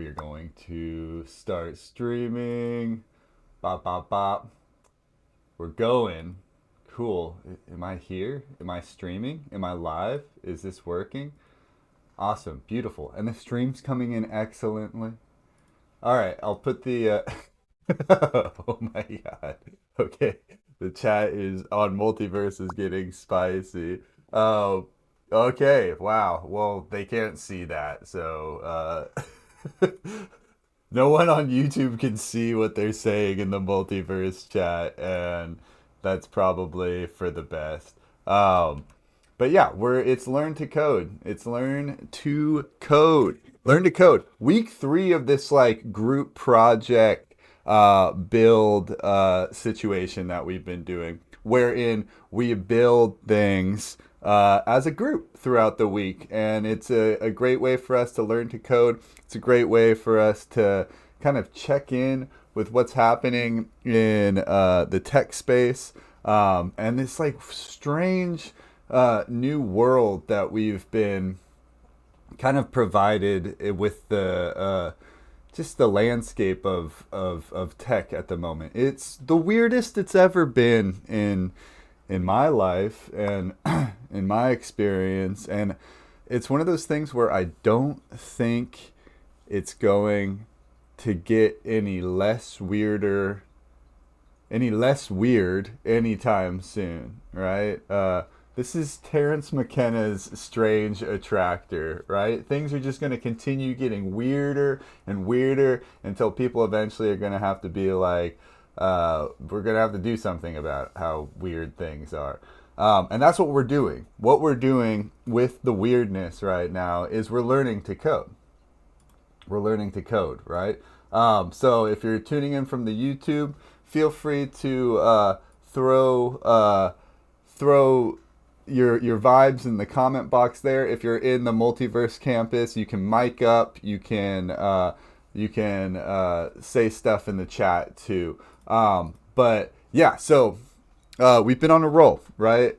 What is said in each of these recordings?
are going to start streaming. Bop, bop, bop. We're going. Cool. Am I here? Am I streaming? Am I live? Is this working? Awesome. Beautiful. And the stream's coming in excellently. All right. I'll put the. Oh my God. Okay. The chat is on multiverse is getting spicy. Oh, okay. Wow. Well, they can't see that. So, no one on YouTube can see what they're saying in the multiverse chat, and that's probably for the best. Um, but yeah, it's learn to code. It's learn to code. Learn to code. Week 3 of this like group project build situation that we've been doing, wherein we build things as a group throughout the week. And it's a great way for us to learn to code. It's a great way for us to kind of check in with what's happening in the tech space and this like strange new world that we've been kind of provided with the just the landscape of tech at the moment. It's the weirdest it's ever been in my life and in my experience, and it's one of those things where I don't think it's going to get any less weird anytime soon, right? This is Terrence McKenna's Strange Attractor, right? Things are just going to continue getting weirder and weirder until people eventually are going to have to be like, we're going to have to do something about how weird things are. And that's what we're doing. What we're doing with the weirdness right now is we're learning to code. We're learning to code, right? So if you're tuning in from the YouTube, feel free to throw your vibes in the comment box there. If you're in the multiverse campus, you can mic up. You can say stuff in the chat too. But yeah, so we've been on a roll, right?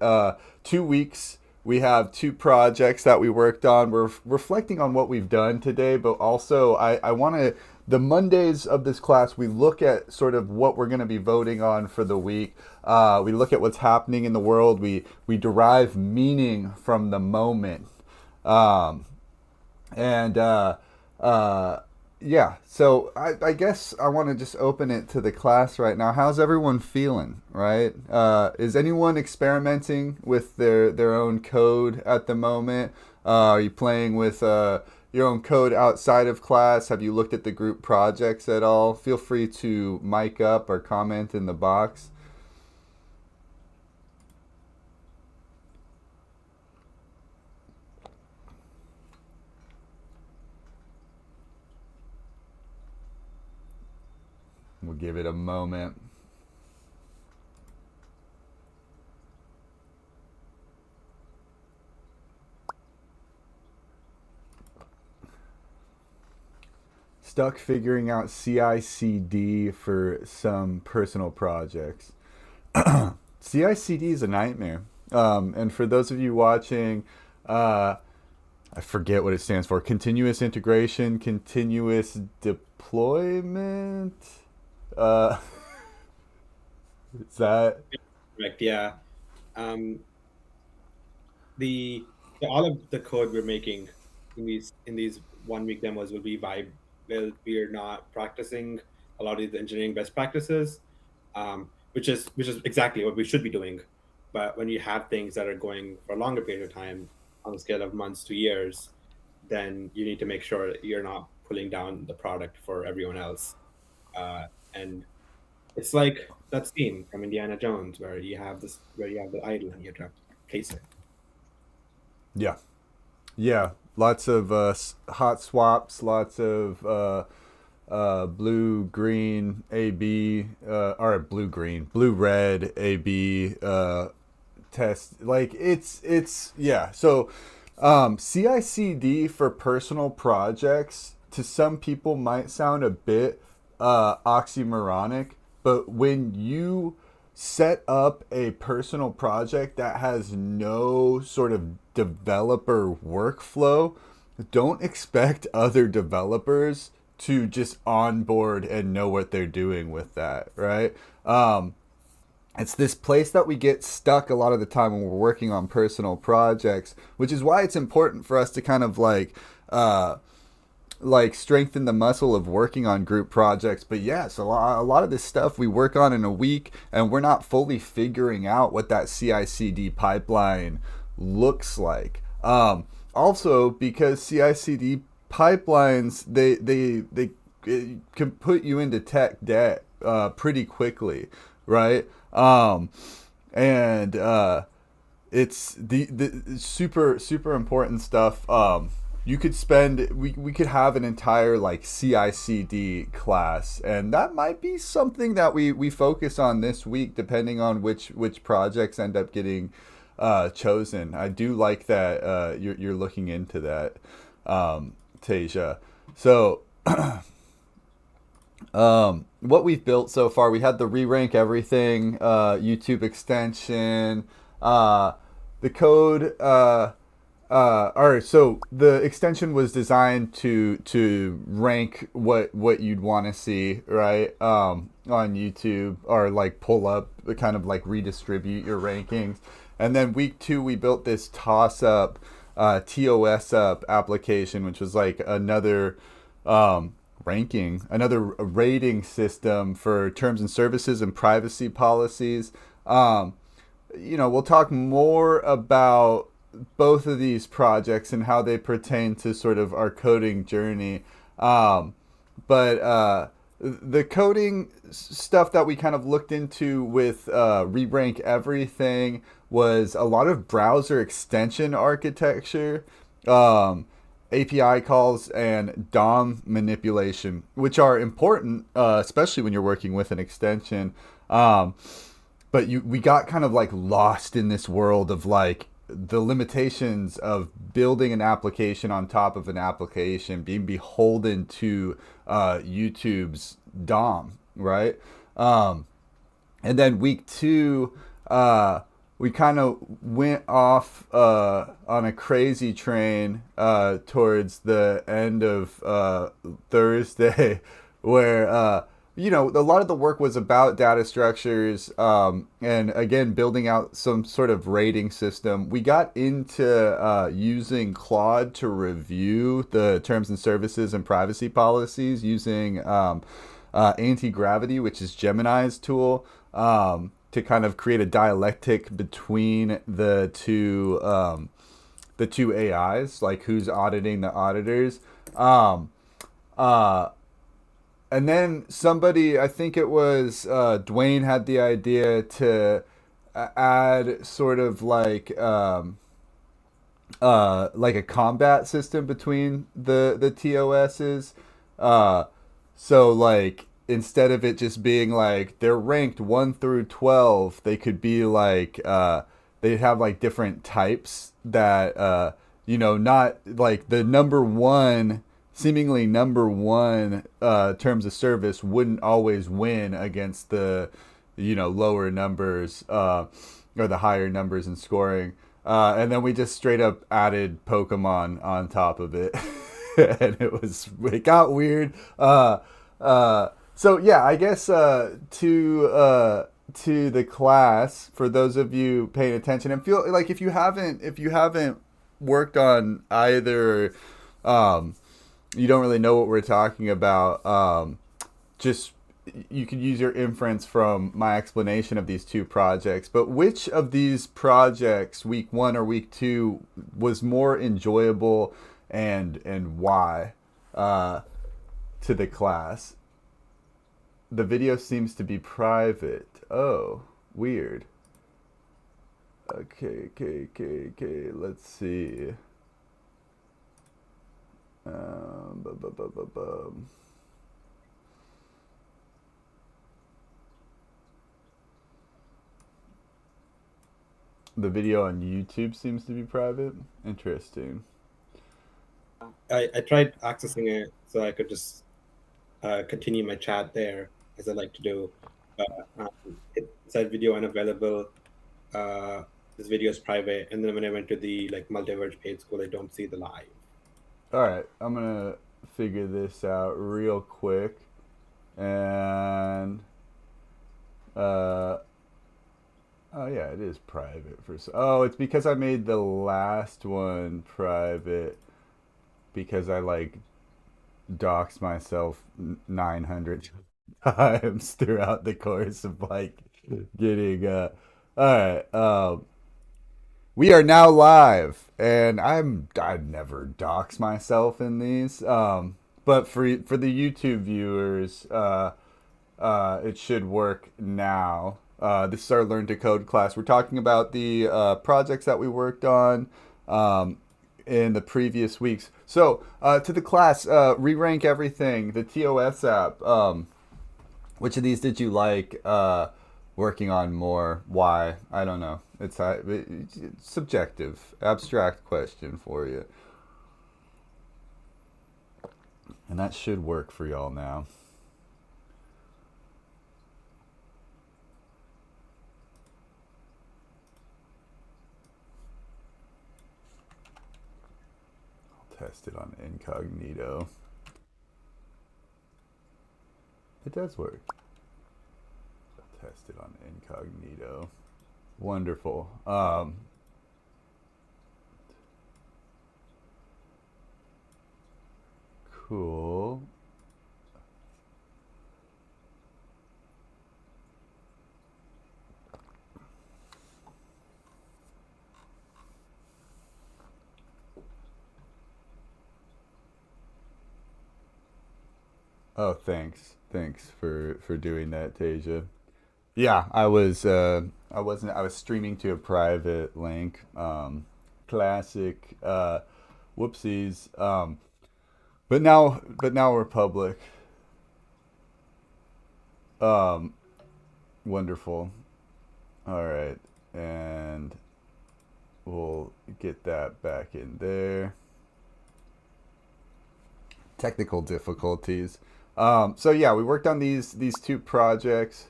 2 weeks. We have 2 projects that we worked on. We're reflecting on what we've done today, but also I want to, the Mondays of this class, we look at sort of what we're going to be voting on for the week. We look at what's happening in the world. We derive meaning from the moment. And yeah, so I guess I want to just open it to the class right now. How's everyone feeling, right? Is anyone experimenting with their own code at the moment? Are you playing with your own code outside of class? Have you looked at the group projects at all? Feel free to mic up or comment in the box. We'll give it a moment. Stuck figuring out CI/CD for some personal projects. CI/CD is a nightmare. And for those of you watching, I forget what it stands for. Continuous integration, continuous deployment. Uh, is that Correct. Yeah. Um, the all of the code we're making in these 1 week demos will be by we're not practicing a lot of the engineering best practices, which is exactly what we should be doing. But when you have things that are going for a longer period of time, on the scale of months to years, then you need to make sure that you're not pulling down the product for everyone else. And it's like that scene from Indiana Jones where you have the idol and you have to place it. yeah, yeah. Lots of hot swaps. Lots of blue green AB or blue green blue red AB test. Like it's yeah. So CI/CD for personal projects to some people might sound a bit oxymoronic, but when you set up a personal project that has no sort of developer workflow, don't expect other developers to just onboard and know what they're doing with that, right? It's this place that we get stuck a lot of the time when we're working on personal projects, which is why it's important for us to kind of like strengthen the muscle of working on group projects. But yes, a lot of this stuff we work on in a week, and we're not fully figuring out what that CI/CD pipeline looks like. Also, because CI/CD pipelines, they it can put you into tech debt pretty quickly, right? And it's the super important stuff. You could spend we could have an entire like CI/CD class, and that might be something that we focus on this week, depending on which projects end up getting chosen. I do like that you're looking into that, Tasia. So what we've built so far, we had the re-rank everything YouTube extension, the code. All right, so the extension was designed to rank what you'd want to see, right, on YouTube, or like pull up, kind of like redistribute your rankings. And then week 2, we built this toss up, TOS up application, which was like another another rating system for terms and services and privacy policies. We'll talk more about both of these projects and how they pertain to sort of our coding journey. But the coding stuff that we kind of looked into with re-rank everything was a lot of browser extension architecture, API calls, and DOM manipulation, which are important, especially when you're working with an extension. But we got kind of like lost in this world of like the limitations of building an application on top of an application, being beholden to YouTube's DOM, right? And then week 2, we kind of went off on a crazy train towards the end of Thursday, where a lot of the work was about data structures, and again, building out some sort of rating system. We got into using Claude to review the terms and services and privacy policies using anti-gravity, which is Gemini's tool, to kind of create a dialectic between the two AIs, like who's auditing the auditors. And then somebody, I think it was Dwayne, had the idea to add sort of like a combat system between the TOSs. So like, instead of it just being like they're ranked 1 through 12, they could be like they'd have like different types that not like the seemingly number one terms of service wouldn't always win against the lower numbers or the higher numbers in scoring. And then we just straight up added Pokemon on top of it. And it got weird. So yeah, I guess to the class, for those of you paying attention, and feel like if you haven't worked on either, you don't really know what we're talking about. Just you could use your inference from my explanation of these two projects. But which of these projects, week 1 or week 2, was more enjoyable, and why to the class? The video seems to be private. Oh, weird. Okay. Let's see. The video on YouTube seems to be private. Interesting. I tried accessing it so I could just continue my chat there, as I like to do. It said video unavailable. This video is private, and then when I went to the like Multiverge paid school, I don't see the live. All right, I'm gonna figure this out real quick. And oh yeah, it is private for. Oh, it's because I made the last one private because I like doxed myself 900 times throughout the course of like getting all right. We are now live, and I'd never dox myself in these. But for the YouTube viewers, it should work now. This is our Learn to Code class. We're talking about the projects that we worked on in the previous weeks. So to the class, re-rank everything. The TOS app. Which of these did you like working on more? Why? I don't know. It's subjective, abstract question for you. And that should work for y'all now. I'll test it on incognito. It does work. I'll test it on incognito. Wonderful. Cool. Oh, thanks. Thanks for doing that, Tasia. Yeah, I was streaming to a private link. Classic whoopsies. But now we're public. Wonderful. All right. And we'll get that back in there. Technical difficulties. So yeah, we worked on these two projects.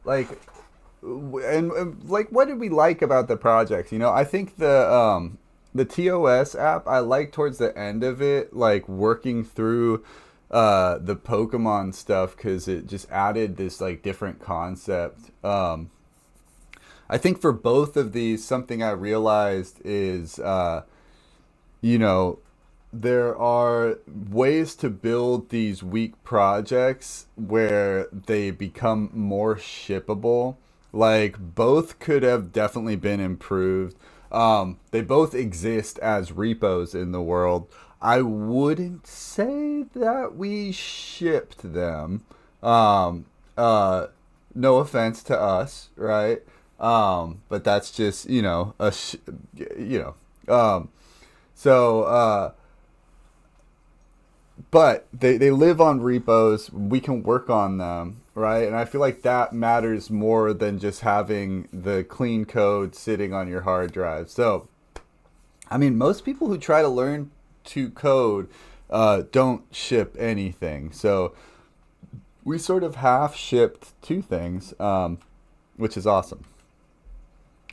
Like, and like, what did we like about the projects? You know, I think the TOS app I liked towards the end of it, like working through the Pokemon stuff because it just added this like different concept. I think for both of these, something I realized is, you know, there are ways to build these weak projects where they become more shippable. Like, both could have definitely been improved. They both exist as repos in the world. I wouldn't say that we shipped them. No offense to us, right? But that's just, you know, you know. So, but they live on repos. We can work on them, right? And I feel like that matters more than just having the clean code sitting on your hard drive. So, I mean, most people who try to learn to code don't ship anything. So we sort of half shipped two things, which is awesome.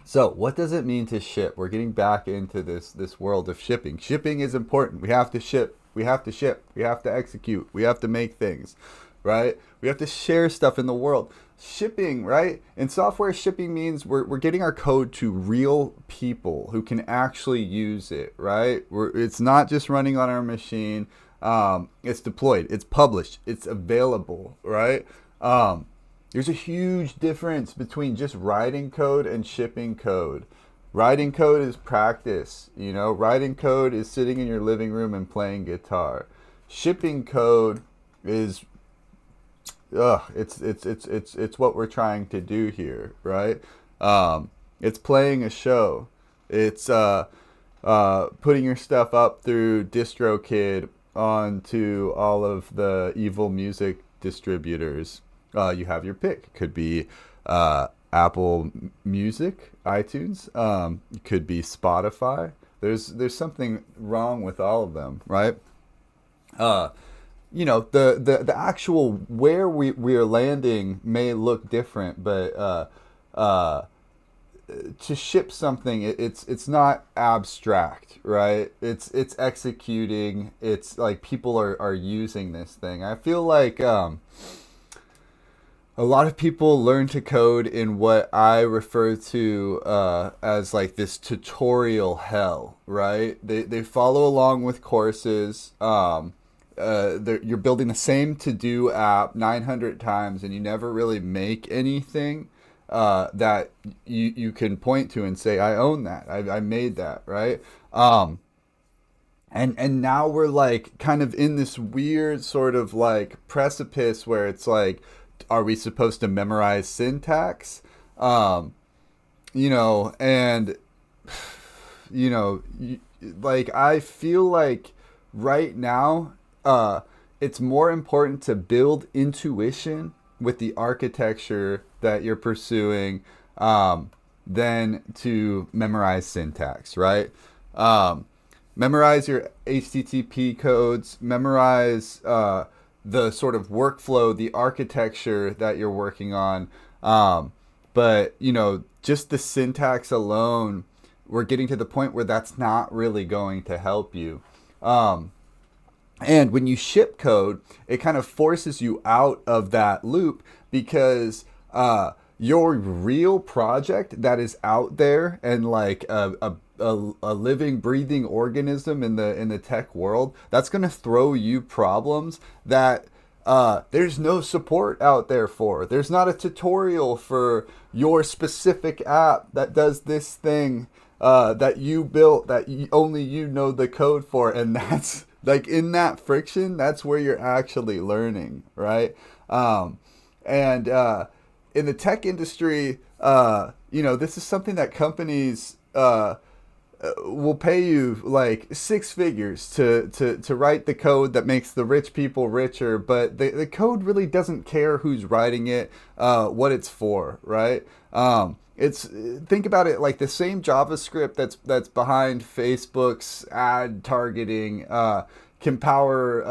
So, what does it mean to ship? We're getting back into this world of shipping. Shipping is important. We have to ship. We have to ship. We have to execute. We have to make things, right? We have to share stuff in the world. Shipping, right? In software, shipping means we're getting our code to real people who can actually use it, right? It's not just running on our machine. It's deployed. It's published. It's available, right? There's a huge difference between just writing code and shipping code. Writing code is practice, you know. Writing code is sitting in your living room and playing guitar. Shipping code is, it's what we're trying to do here, right? It's playing a show. It's putting your stuff up through DistroKid onto all of the evil music distributors. You have your pick. It could be Apple Music, iTunes. It could be Spotify. There's something wrong with all of them, right? You know, the actual where we are landing may look different, but to ship something, it's not abstract, right? It's executing. It's like people are using this thing. I feel like a lot of people learn to code in what I refer to as like this tutorial hell, right? They follow along with courses. You're building the same to-do app 900 times, and you never really make anything that you can point to and say, I own that. I made that, right? And now we're like kind of in this weird sort of like precipice where it's like, are we supposed to memorize syntax? You know, and you know, like I feel like right now, it's more important to build intuition with the architecture that you're pursuing than to memorize syntax, right? Memorize your HTTP codes, memorize the sort of workflow, the architecture that you're working on. But, you know, just the syntax alone, we're getting to the point where that's not really going to help you. And when you ship code, it kind of forces you out of that loop because your real project that is out there and like a living, breathing organism in the tech world, that's going to throw you problems that there's no support out there for. There's not a tutorial for your specific app that does this thing that you built that only you know the code for, and that's like in that friction, that's where you're actually learning, right? And in the tech industry, you know, this is something that companies will pay you like six figures to write the code that makes the rich people richer, but the code really doesn't care who's writing it, what it's for, right? It's think about it like the same JavaScript that's behind Facebook's ad targeting can power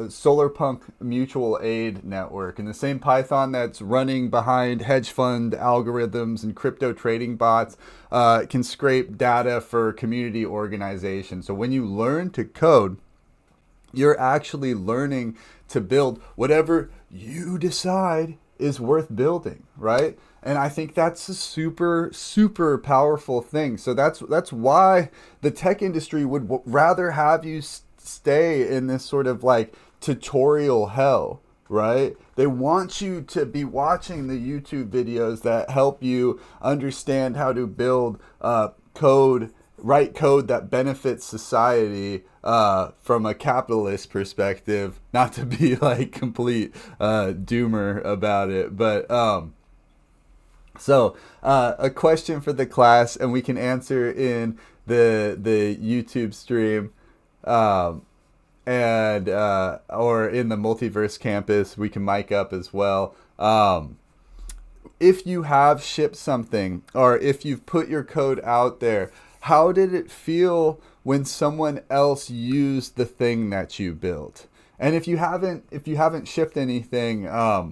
Solarpunk mutual aid network, and the same Python that's running behind hedge fund algorithms and crypto trading bots can scrape data for community organizations. So when you learn to code, you're actually learning to build whatever you decide is worth building, right? And I think that's a super, super powerful thing. So that's why the tech industry would rather have you stay in this sort of like tutorial hell, right? They want you to be watching the YouTube videos that help you understand how to build write code that benefits society from a capitalist perspective. Not to be like complete doomer about it, but so a question for the class, and we can answer in the YouTube stream, and or in the Multiverse campus. We can mic up as well. If you have shipped something, or if you've put your code out there, how did it feel when someone else used the thing that you built? And if you haven't shipped anything, yeah,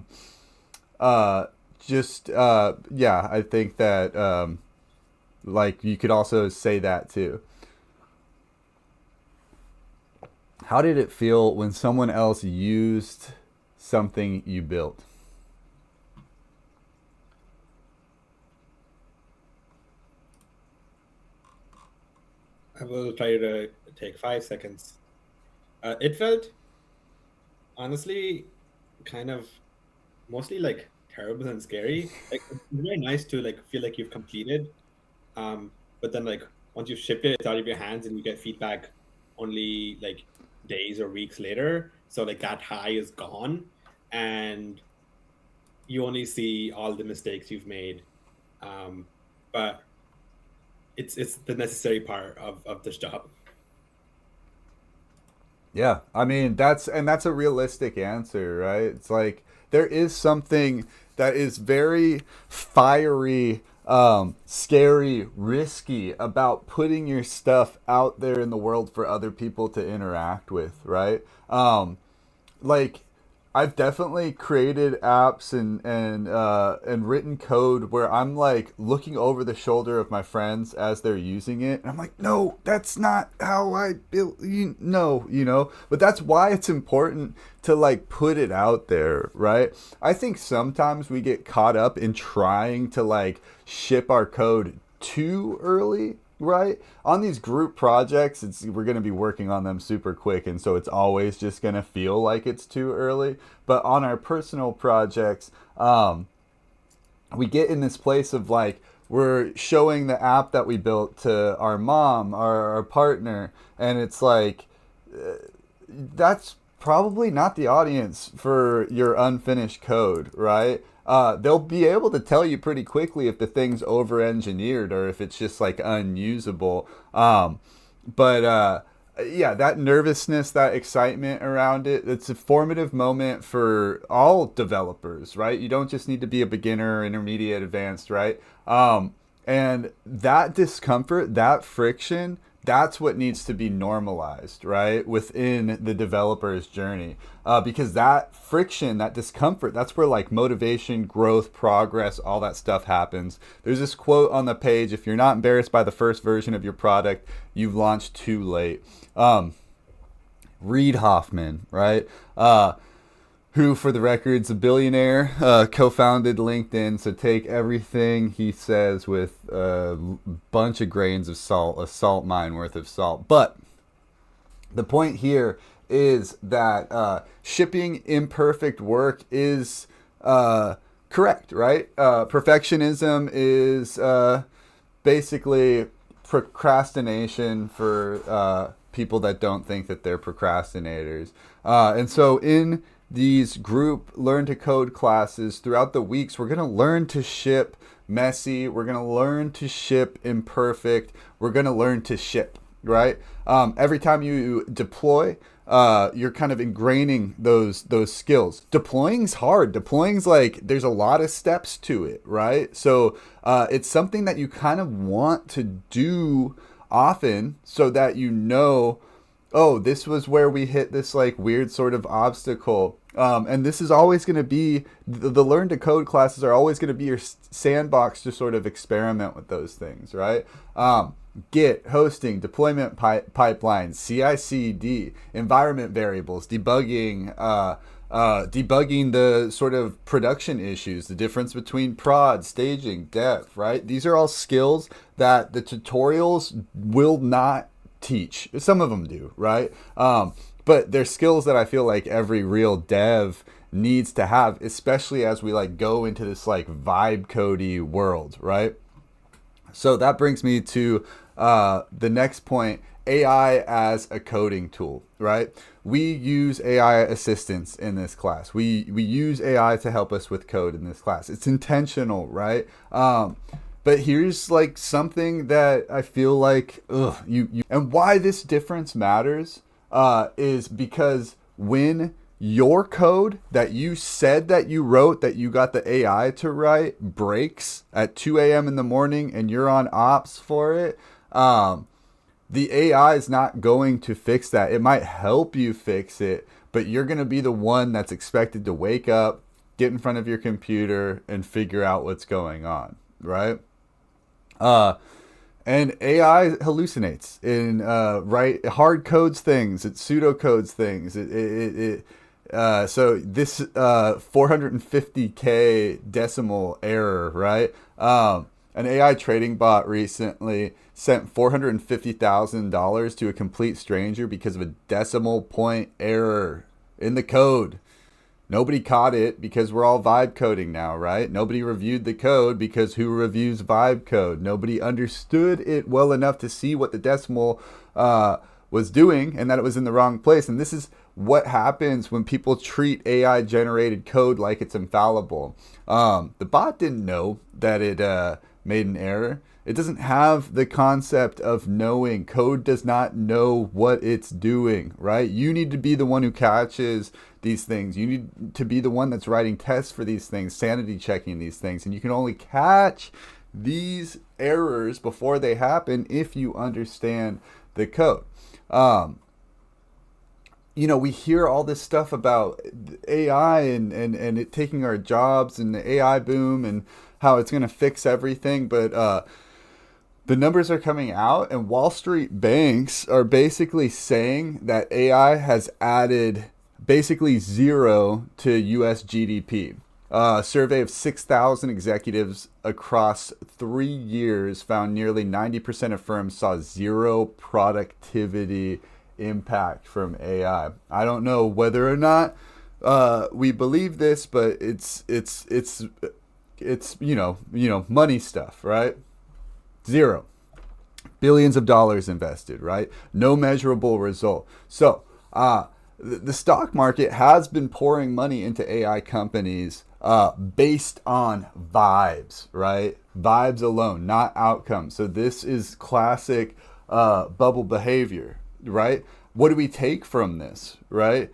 I think that like you could also say that too. How did it feel when someone else used something you built? I will try to take 5 seconds. It felt honestly kind of mostly like terrible and scary. Like it's very nice to like feel like you've completed, but then like once you've shipped it, it's out of your hands and you get feedback only like days or weeks later. So like that high is gone, and you only see all the mistakes you've made. But it's the necessary part of this job. Yeah, I mean that's a realistic answer, right? It's like there is something that is very fiery, scary, risky about putting your stuff out there in the world for other people to interact with, right? Like I've definitely created apps and written code where I'm like looking over the shoulder of my friends as they're using it, and I'm like, no, that's not how I build. No, you know. But that's why it's important to like put it out there, right? I think sometimes we get caught up in trying to like ship our code too early, right? On these group projects, we're going to be working on them super quick, and so it's always just going to feel like it's too early. But on our personal projects, we get in this place of like we're showing the app that we built to our mom, our partner, and it's like that's probably not the audience for your unfinished code, right? They'll be able to tell you pretty quickly if the thing's over engineered or if it's just like unusable. But yeah, that nervousness, that excitement around it, it's a formative moment for all developers, right? You don't just need to be a beginner, intermediate, advanced, right? And that discomfort, that friction, that's what needs to be normalized, right, within the developer's journey. Because that friction, that discomfort, that's where like motivation, growth, progress, all that stuff happens. There's this quote on the page: if you're not embarrassed by the first version of your product, you've launched too late. Reid Hoffman, right? Who, for the record, is a billionaire, co-founded LinkedIn. So take everything he says with a bunch of grains of salt, a salt mine worth of salt. But the point here is that shipping imperfect work is correct, right? Perfectionism is basically procrastination for people that don't think that they're procrastinators. And so in these group learn to code classes throughout the weeks, we're going to learn to ship messy, we're going to learn to ship imperfect, we're going to learn to ship, right? Every time you deploy, you're kind of ingraining those skills. Deploying's hard. Deploying's like there's a lot of steps to it, right? So it's something that you kind of want to do often so that you know, oh, this was where we hit this like weird sort of obstacle. And this is always going to be, the learn to code classes are always going to be your sandbox to sort of experiment with those things, right? Git, hosting, deployment pipelines, CI/CD, environment variables, debugging, debugging the sort of production issues, the difference between prod, staging, dev, right? These are all skills that the tutorials will not teach. Some of them do, right? But they're skills that I feel like every real dev needs to have, especially as we like go into this like vibe codey world, right? So that brings me to the next point: AI as a coding tool, right? We use AI assistants in this class. We use AI to help us with code in this class. It's intentional, right? But here's like something that I feel like, and why this difference matters is because when your code that you said that you wrote, that you got the AI to write, breaks at 2 a.m. in the morning and you're on ops for it, the AI is not going to fix that. It might help you fix it, but you're going to be the one that's expected to wake up, get in front of your computer, and figure out what's going on, right? And AI hallucinates in hard codes things. It pseudocodes things. So this 450K decimal error, right? An AI trading bot recently sent $450,000 to a complete stranger because of a decimal point error in the code. Nobody caught it because we're all vibe coding now, right? Nobody reviewed the code because who reviews vibe code? Nobody understood it well enough to see what the decimal was doing and that it was in the wrong place. And this is what happens when people treat AI generated code like it's infallible. The bot didn't know that it made an error. It doesn't have the concept of knowing. Code does not know what it's doing, right? You need to be the one who catches these things. You need to be the one that's writing tests for these things, sanity checking these things. And you can only catch these errors before they happen if you understand the code. we hear all this stuff about AI and it taking our jobs and the AI boom and how it's going to fix everything. But the numbers are coming out, and Wall Street banks are basically saying that AI has added basically zero to US GDP. A survey of 6,000 executives across 3 years found nearly 90% of firms saw zero productivity impact from AI. I don't know whether or not we believe this, but it's money stuff, right? Zero. Billions of dollars invested, right? No measurable result. So the stock market has been pouring money into AI companies based on vibes, right? Vibes alone, not outcomes. So this is classic bubble behavior, right? What do we take from this, right?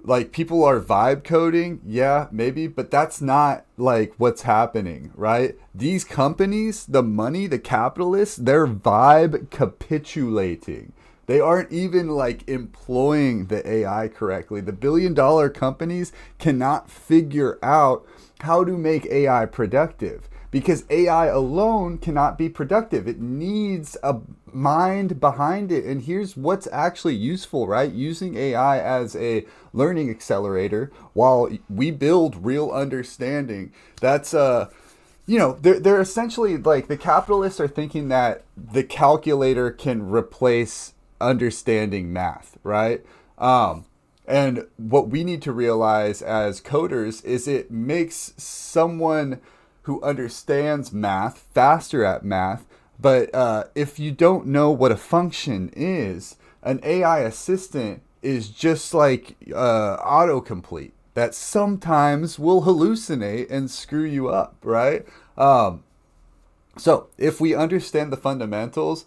Like people are vibe coding, yeah, maybe, but that's not like what's happening, right? These companies, the money, the capitalists, they're vibe capitulating. They aren't even like employing the AI correctly. The billion-dollar companies cannot figure out how to make AI productive because AI alone cannot be productive. It needs a mind behind it. And here's what's actually useful, right? Using AI as a learning accelerator while we build real understanding. That's they're essentially like the capitalists are thinking that the calculator can replace understanding math, right? And what we need to realize as coders is it makes someone who understands math faster at math. But if you don't know what a function is, an AI assistant is just like autocomplete that sometimes will hallucinate and screw you up, right? So if we understand the fundamentals,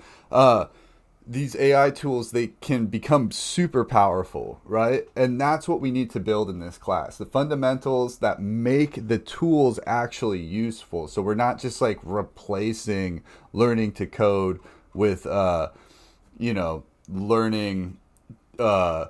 these AI tools, they can become super powerful, right? And that's what we need to build in this class. The fundamentals that make the tools actually useful. So we're not just like replacing learning to code with, learning, I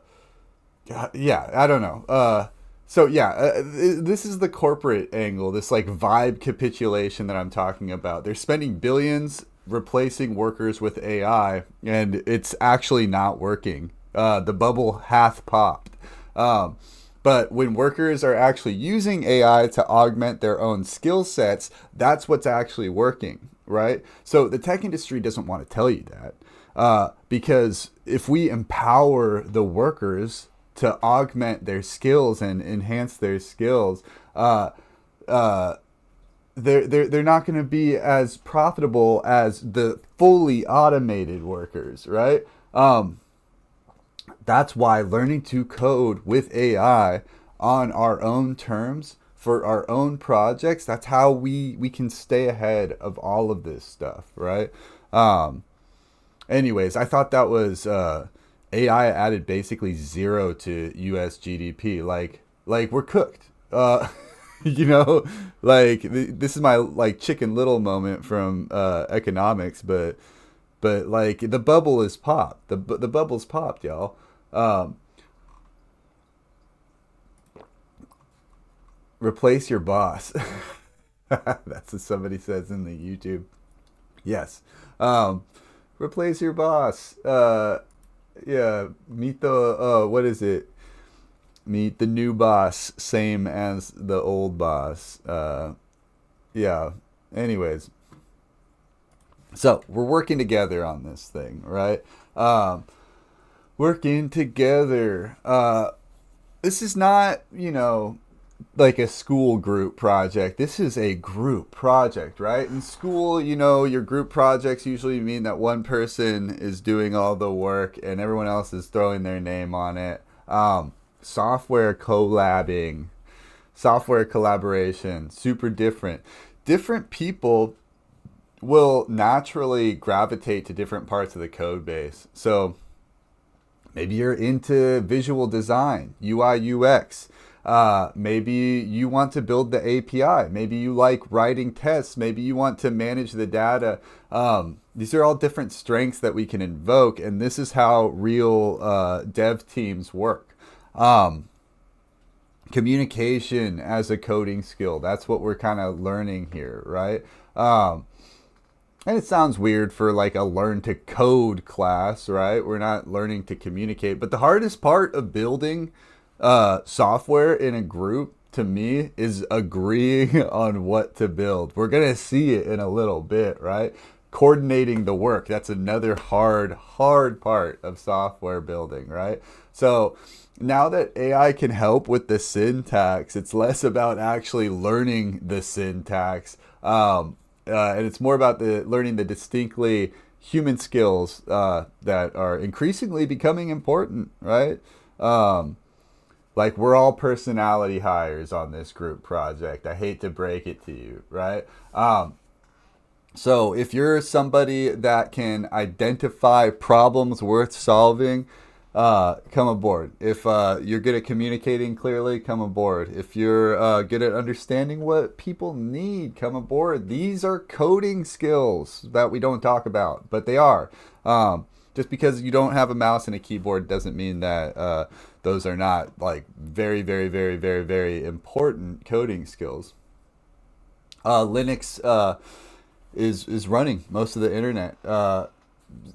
don't know. This is the corporate angle, this like vibe capitulation that I'm talking about. They're spending billions replacing workers with AI, and it's actually not working. The bubble hath popped. But when workers are actually using AI to augment their own skill sets, that's what's actually working, right? So the tech industry doesn't want to tell you that because if we empower the workers to augment their skills and enhance their skills, they're not going to be as profitable as the fully automated workers, right? That's why learning to code with AI on our own terms for our own projects, that's how we can stay ahead of all of this stuff, right? Anyways, I thought that was AI added basically zero to US GDP. Like we're cooked. This is my like Chicken Little moment from economics, but like the bubble is popped. The bubble's popped, y'all. Replace your boss. That's what somebody says in the YouTube. Yes. Replace your boss. Meet the what is it? Meet the new boss, same as the old boss. Anyways, so we're working together on this thing, right? Working together. This is not, like a school group project. This is a group project, right? In school, your group projects usually mean that one person is doing all the work and everyone else is throwing their name on it. Software collabing, software collaboration, super different. Different people will naturally gravitate to different parts of the code base. So maybe you're into visual design, UI, UX. Maybe you want to build the API. Maybe you like writing tests. Maybe you want to manage the data. These are all different strengths that we can invoke, and this is how real dev teams work. Communication as a coding skill. That's what we're kind of learning here, right? And it sounds weird for like a learn to code class, right? We're not learning to communicate. But the hardest part of building software in a group, to me, is agreeing on what to build. We're going to see it in a little bit, right? Coordinating the work. That's another hard part of software building, right? So now that AI can help with the syntax, it's less about actually learning the syntax. And it's more about learning the distinctly human skills that are increasingly becoming important, right? Like we're all personality hires on this group project. I hate to break it to you, right? So if you're somebody that can identify problems worth solving, come aboard. If you're good at communicating clearly, come aboard. If you're good at understanding what people need, come aboard. These are coding skills that we don't talk about, but they are. Just because you don't have a mouse and a keyboard doesn't mean that those are not like very, very, very, very, very important coding skills. Linux is running most of the internet.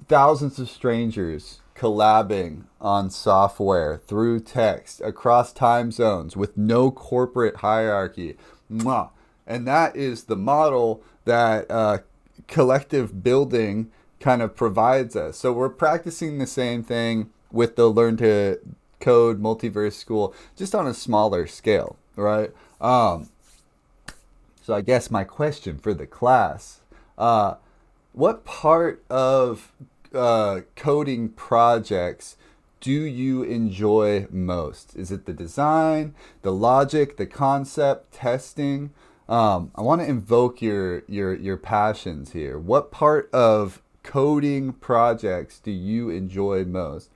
Thousands of strangers collabing on software through text across time zones with no corporate hierarchy. Mwah. And that is the model that collective building kind of provides us. So we're practicing the same thing with the Learn to Code Multiverse School, just on a smaller scale, right? So I guess my question for the class, what part of coding projects do you enjoy most? Is it the design, the logic, the concept, testing? I want to invoke your passions here. What part of coding projects do you enjoy most?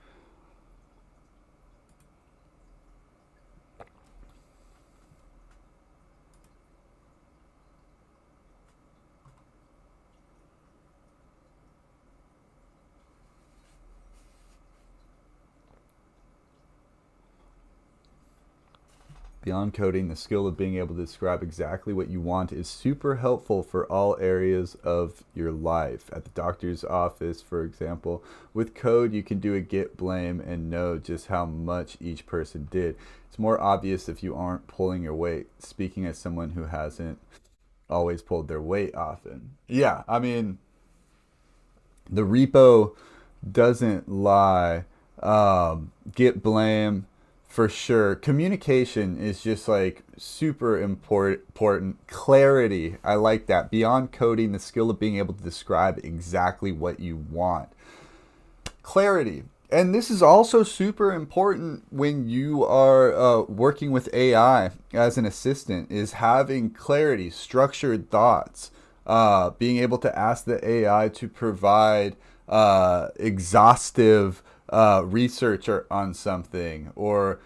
Beyond coding, the skill of being able to describe exactly what you want is super helpful for all areas of your life. At the doctor's office, for example, with code, you can do a get blame and know just how much each person did. It's more obvious if you aren't pulling your weight, speaking as someone who hasn't always pulled their weight often. Yeah, I mean, the repo doesn't lie. Get blame for sure. Communication is just like super important. Clarity, I like that. Beyond coding, the skill of being able to describe exactly what you want. Clarity. And this is also super important when you are working with AI as an assistant, is having clarity, structured thoughts, being able to ask the AI to provide exhaustive research on something, or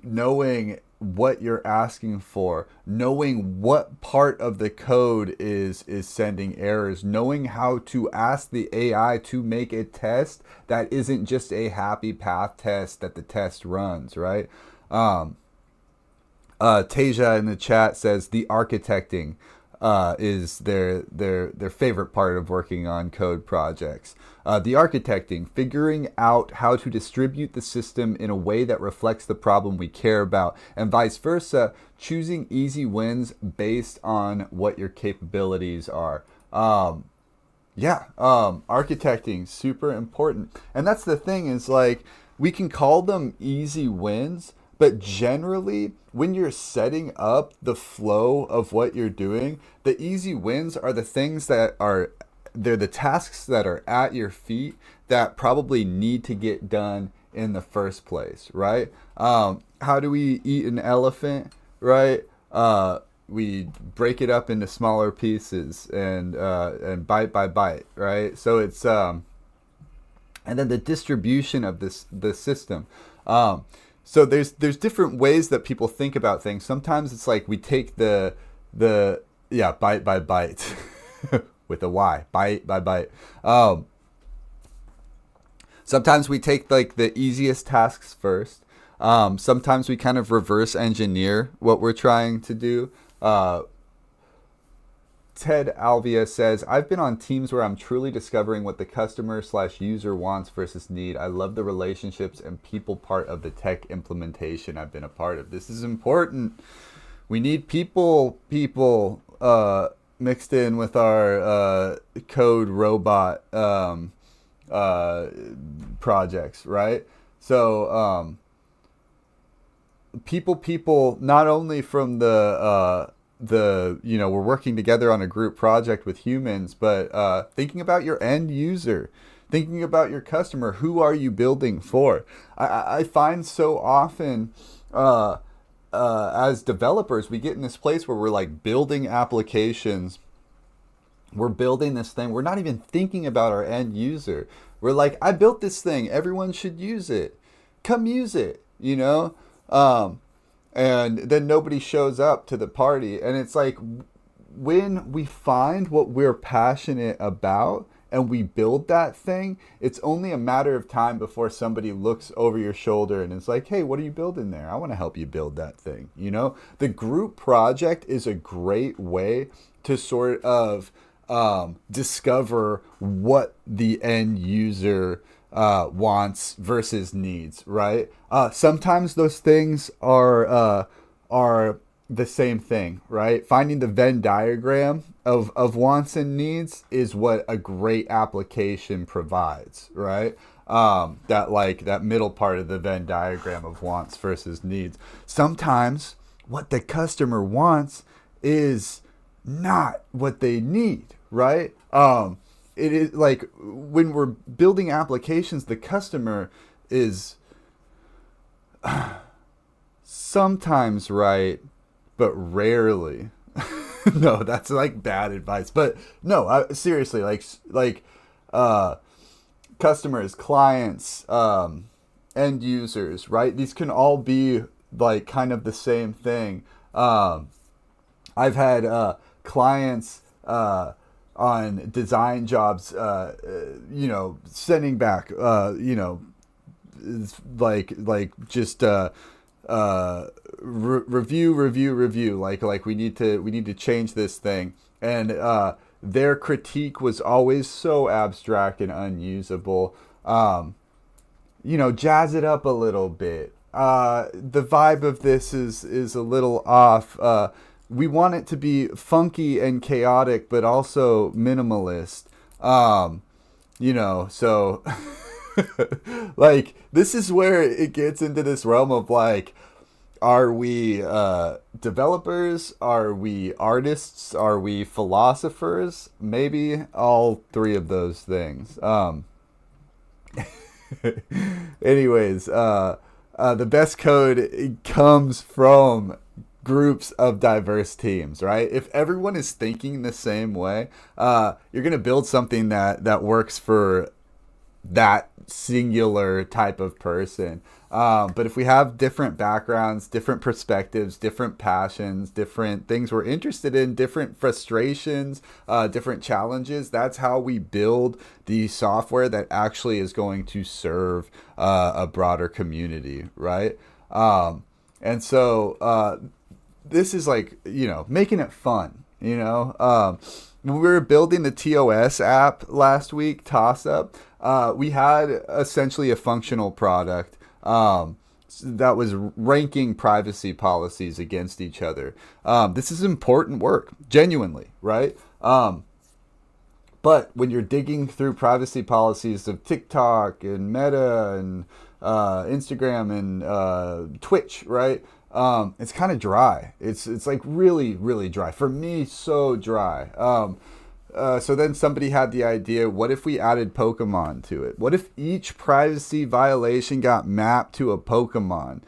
knowing what you're asking for, knowing what part of the code is sending errors, knowing how to ask the AI to make a test that isn't just a happy path test that the test runs, right? Tasia in the chat says the architecting is their favorite part of working on code projects. The architecting, figuring out how to distribute the system in a way that reflects the problem we care about, and vice versa, choosing easy wins based on what your capabilities are. Architecting, super important. And that's the thing, is like, we can call them easy wins, but generally, when you're setting up the flow of what you're doing, the easy wins are the things they're the tasks that are at your feet that probably need to get done in the first place, right? How do we eat an elephant, right? We break it up into smaller pieces and bite by bite, right? So it's and then the distribution of the system. So there's different ways that people think about things. Sometimes it's like we take the yeah, bite by bite with a Y, bite by bite. Sometimes we take like the easiest tasks first. Sometimes we kind of reverse engineer what we're trying to do. Ted Alvia says, I've been on teams where I'm truly discovering what the customer/user wants versus need. I love the relationships and people part of the tech implementation I've been a part of. This is important. We need people mixed in with our code robot projects, right? So people not only from the we're working together on a group project with humans, but thinking about your end user, thinking about your customer. Who are you building for? I find so often as developers, we get in this place where we're like building applications. We're building this thing. We're not even thinking about our end user. We're like, I built this thing. Everyone should use it. Come use it, and then nobody shows up to the party. And it's like when we find what we're passionate about and we build that thing, it's only a matter of time before somebody looks over your shoulder and is like, hey, what are you building there? I want to help you build that thing. The group project is a great way to sort of discover what the end user wants versus needs, right? Sometimes those things are the same thing, right? Finding the Venn diagram of wants and needs is what a great application provides, right? That middle part of the Venn diagram of wants versus needs. Sometimes what the customer wants is not what they need, right? It is like when we're building applications, the customer is sometimes right, but rarely. No, that's like bad advice. But no, seriously, like customers, clients, end users, right? These can all be like kind of the same thing. I've had clients on design jobs, sending back, just review. Like we need to change this thing, and their critique was always so abstract and unusable. Jazz it up a little bit. The vibe of this is a little off. We want it to be funky and chaotic, but also minimalist. So like this is where it gets into this realm of like, are we developers? Are we artists? Are we philosophers? Maybe all three of those things. Anyways, the best code comes from groups of diverse teams, right? If everyone is thinking the same way, you're going to build something that works for that singular type of person. But if we have different backgrounds, different perspectives, different passions, different things we're interested in, different frustrations, different challenges, that's how we build the software that actually is going to serve a broader community, right? And so this is like, making it fun, when we were building the TOS app last week, Toss Up, we had essentially a functional product that was ranking privacy policies against each other. This is important work, genuinely, right? But when you're digging through privacy policies of TikTok and Meta and Instagram and Twitch, right? It's kind of dry. It's like really, really dry. For me, so dry. So then somebody had the idea, what if we added Pokemon to it? What if each privacy violation got mapped to a Pokemon?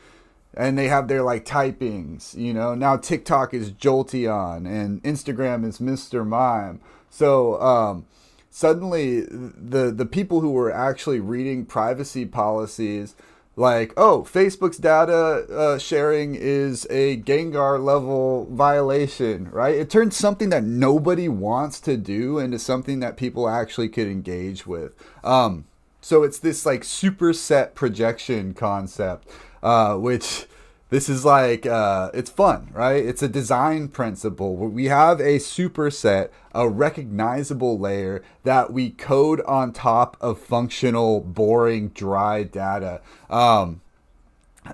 And they have their like typings, Now TikTok is Jolteon and Instagram is Mr. Mime. So suddenly the people who were actually reading privacy policies like, oh, Facebook's data sharing is a Gengar level violation, right? It turns something that nobody wants to do into something that people actually could engage with. So it's this like superset projection concept, which this is like it's fun, right? It's a design principle where we have a superset, a recognizable layer that we code on top of functional, boring, dry data.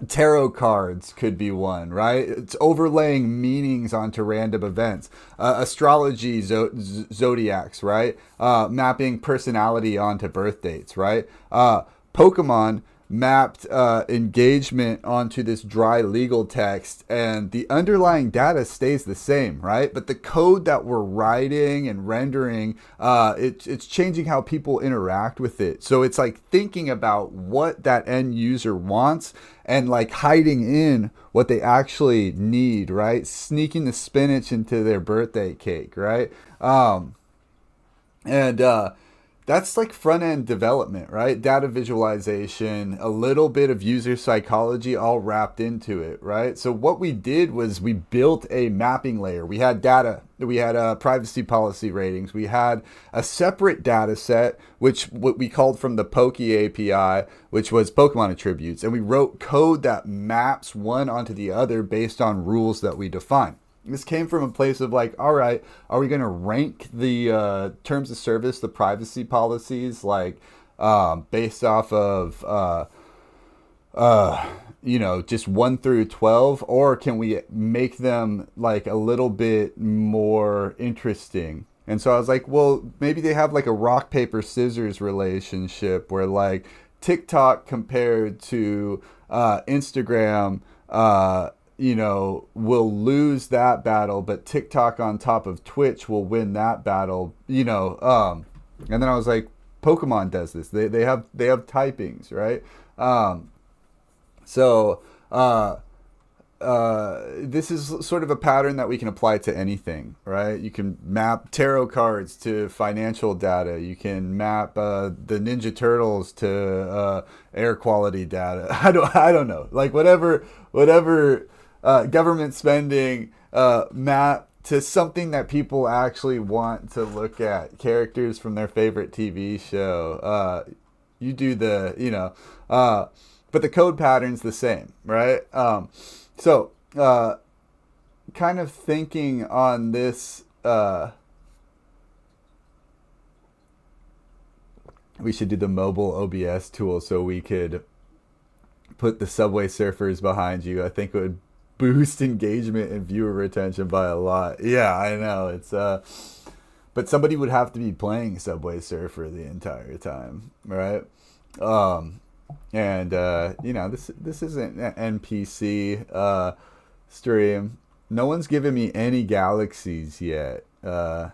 Tarot cards could be one, right? It's overlaying meanings onto random events. Astrology, zodiacs, right? Mapping personality onto birth dates, right? Pokemon mapped engagement onto this dry legal text, and the underlying data stays the same, right? But the code that we're writing and rendering, it's changing how people interact with it. So it's like thinking about what that end user wants and like hiding in what they actually need, right? Sneaking the spinach into their birthday cake, right? And that's like front end development, right? Data visualization, a little bit of user psychology all wrapped into it, right? So what we did was we built a mapping layer. We had data, we had privacy policy ratings, we had a separate data set, which what we called from the Poke API, which was Pokemon attributes. And we wrote code that maps one onto the other based on rules that we define. This came from a place of like, all right, are we going to rank the terms of service, the privacy policies, like based off of, just 1 through 12? Or can we make them like a little bit more interesting? And so I was like, well, maybe they have like a rock, paper, scissors relationship where like TikTok compared to Instagram, will lose that battle, but TikTok on top of Twitch will win that battle, and then I was like, Pokemon does this. They have typings, right? This is sort of a pattern that we can apply to anything, right? You can map tarot cards to financial data. You can map the Ninja Turtles to air quality data. I don't know. Like whatever government spending map to something that people actually want to look at. Characters from their favorite TV show. You do but the code pattern's the same, right? So kind of thinking on this, we should do the mobile OBS tool so we could put the Subway Surfers behind you. I think it would boost engagement and viewer retention by a lot. Yeah, I know. It's but somebody would have to be playing Subway Surfer the entire time, right? This isn't an NPC stream. No one's given me any galaxies yet. Come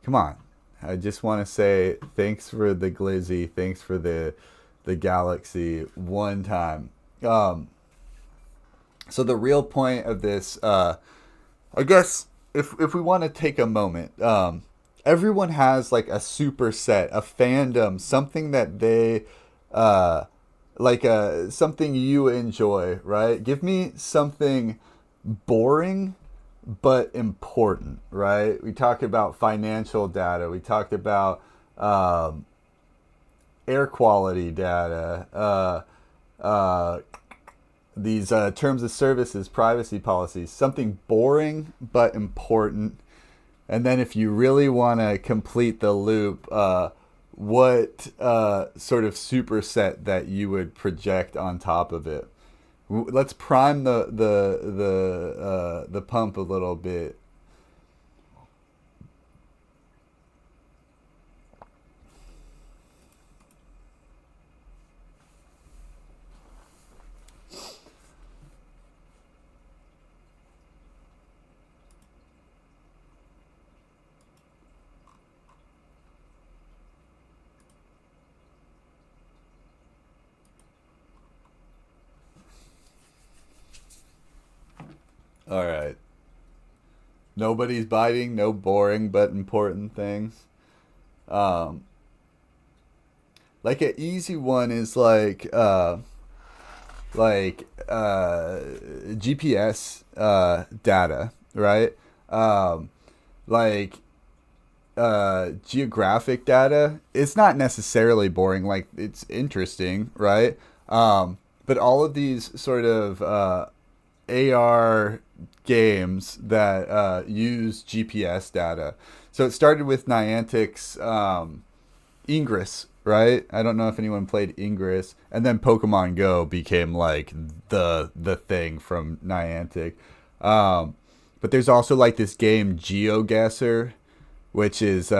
on. I just want to say thanks for the glizzy. Thanks for the galaxy one time. So the real point of this, I guess, if we want to take a moment, everyone has like a superset, a fandom, something that they something you enjoy, right? Give me something boring but important, right? We talked about financial data. We talked about air quality data. These terms of services, privacy policies, something boring but important. And then if you really want to complete the loop, what sort of superset that you would project on top of it? Let's prime the pump a little bit. All right. Nobody's biting, no boring but important things. Like an easy one is like like GPS data, right? Like geographic data, it's not necessarily boring. Like, it's interesting, right? But all of these sort of AR games that use GPS data. So it started with Niantic's Ingress, right? I don't know if anyone played Ingress, and then Pokemon Go became like the thing from Niantic. But there's also like this game GeoGuessr, which is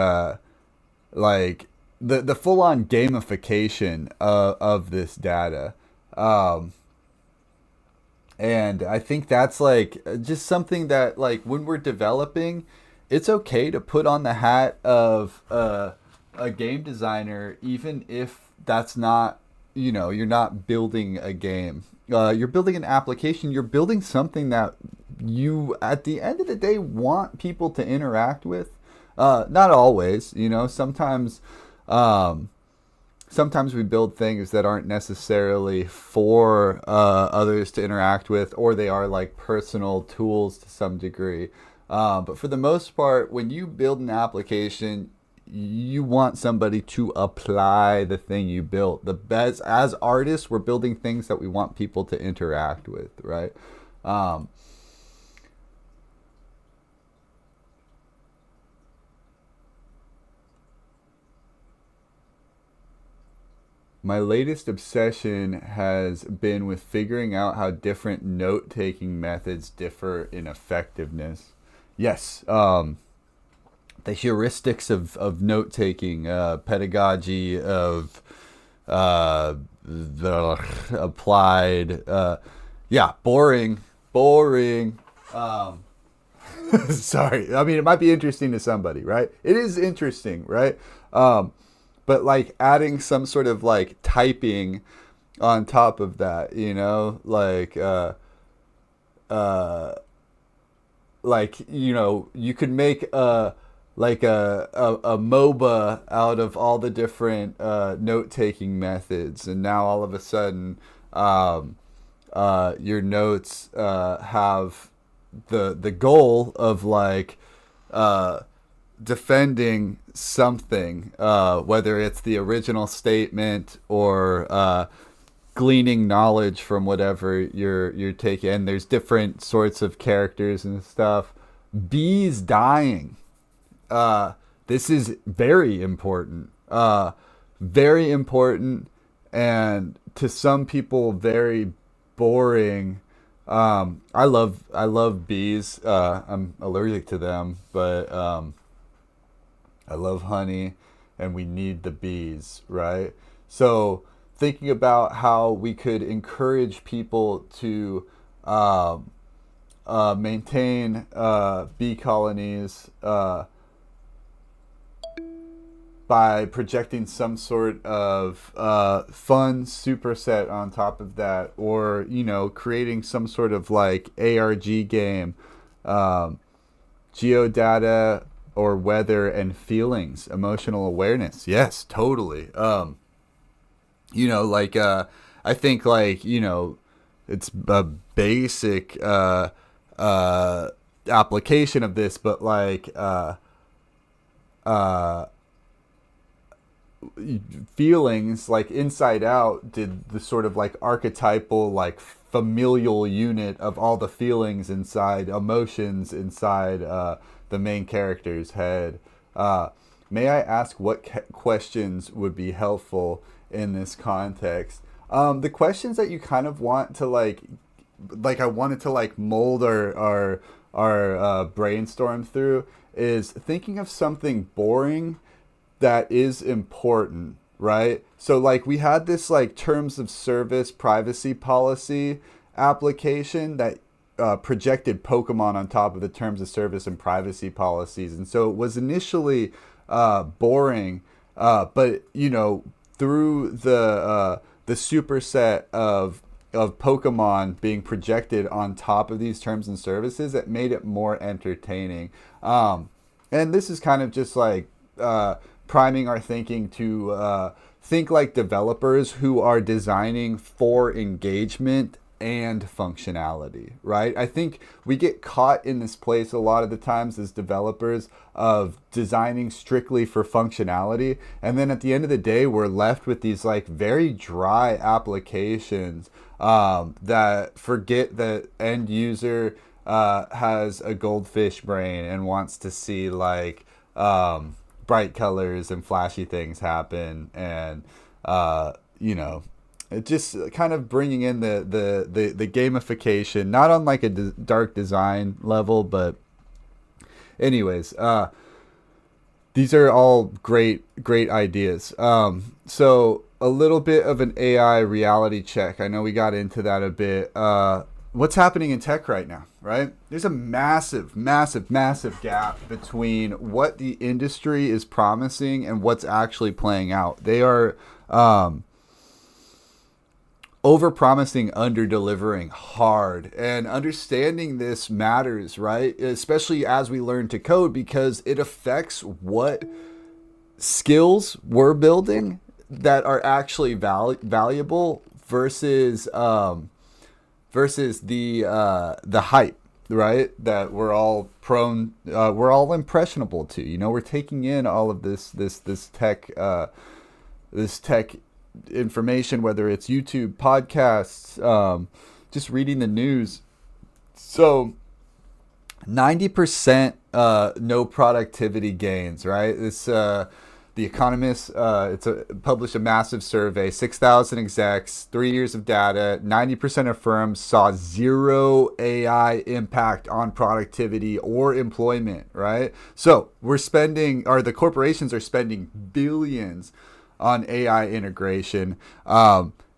like the full on gamification of this data. Um, and I think that's like just something that, like, when we're developing, it's okay to put on the hat of a game designer, even if that's not, you're not building a game. You're building an application. You're building something that you, at the end of the day, want people to interact with. Not always, sometimes. Sometimes we build things that aren't necessarily for others to interact with, or they are like personal tools to some degree. But for the most part, when you build an application, you want somebody to apply the thing you built. The best, as artists, we're building things that we want people to interact with, right? My latest obsession has been with figuring out how different note-taking methods differ in effectiveness. Yes, the heuristics of note-taking, pedagogy of the applied, yeah, boring. Sorry, I mean, it might be interesting to somebody, right? It is interesting, right? But like adding some sort of like typing on top of that, you could make a MOBA out of all the different note taking methods, and now all of a sudden, your notes have the goal of like defending something, whether it's the original statement or gleaning knowledge from whatever you're taking. And there's different sorts of characters and stuff. Bees dying. This is very important. Very important, and to some people very boring. I love bees. I'm allergic to them, but I love honey, and we need the bees, right? So thinking about how we could encourage people to maintain bee colonies by projecting some sort of fun superset on top of that, or creating some sort of like ARG game, geodata or weather and feelings, emotional awareness. Yes, totally. I think it's a basic application of this, but feelings, like Inside Out did the sort of like archetypal, like familial unit of all the feelings inside, emotions inside the main character's head. May I ask what questions would be helpful in this context? The questions that you kind of want to like I wanted to like mold our brainstorm through is thinking of something boring that is important, right? So like we had this like terms of service privacy policy application that projected Pokemon on top of the terms of service and privacy policies. And so it was initially boring, but through the superset of Pokemon being projected on top of these terms and services, it made it more entertaining. And this is kind of just like priming our thinking to think like developers who are designing for engagement and functionality, right? I think we get caught in this place a lot of the times as developers of designing strictly for functionality, and then at the end of the day we're left with these like very dry applications that forget that end user has a goldfish brain and wants to see like bright colors and flashy things happen, and you know, it just kind of bringing in the gamification, not on like a dark design level, but anyways, these are all great ideas. So a little bit of an AI reality check. I know we got into that a bit. What's happening in tech right now, right? There's a massive gap between what the industry is promising and what's actually playing out. They are over-promising, under-delivering hard. And understanding this matters, right? Especially as we learn to code, because it affects what skills we're building that are actually valuable versus the hype, right? That we're all prone, we're all impressionable to. You know, we're taking in all of this tech information, whether it's YouTube, podcasts, just reading the news. So 90% no productivity gains, right? This The Economist published a massive survey, 6,000 execs, 3 years of data, 90% of firms saw zero AI impact on productivity or employment, right? So the corporations are spending billions on AI integration.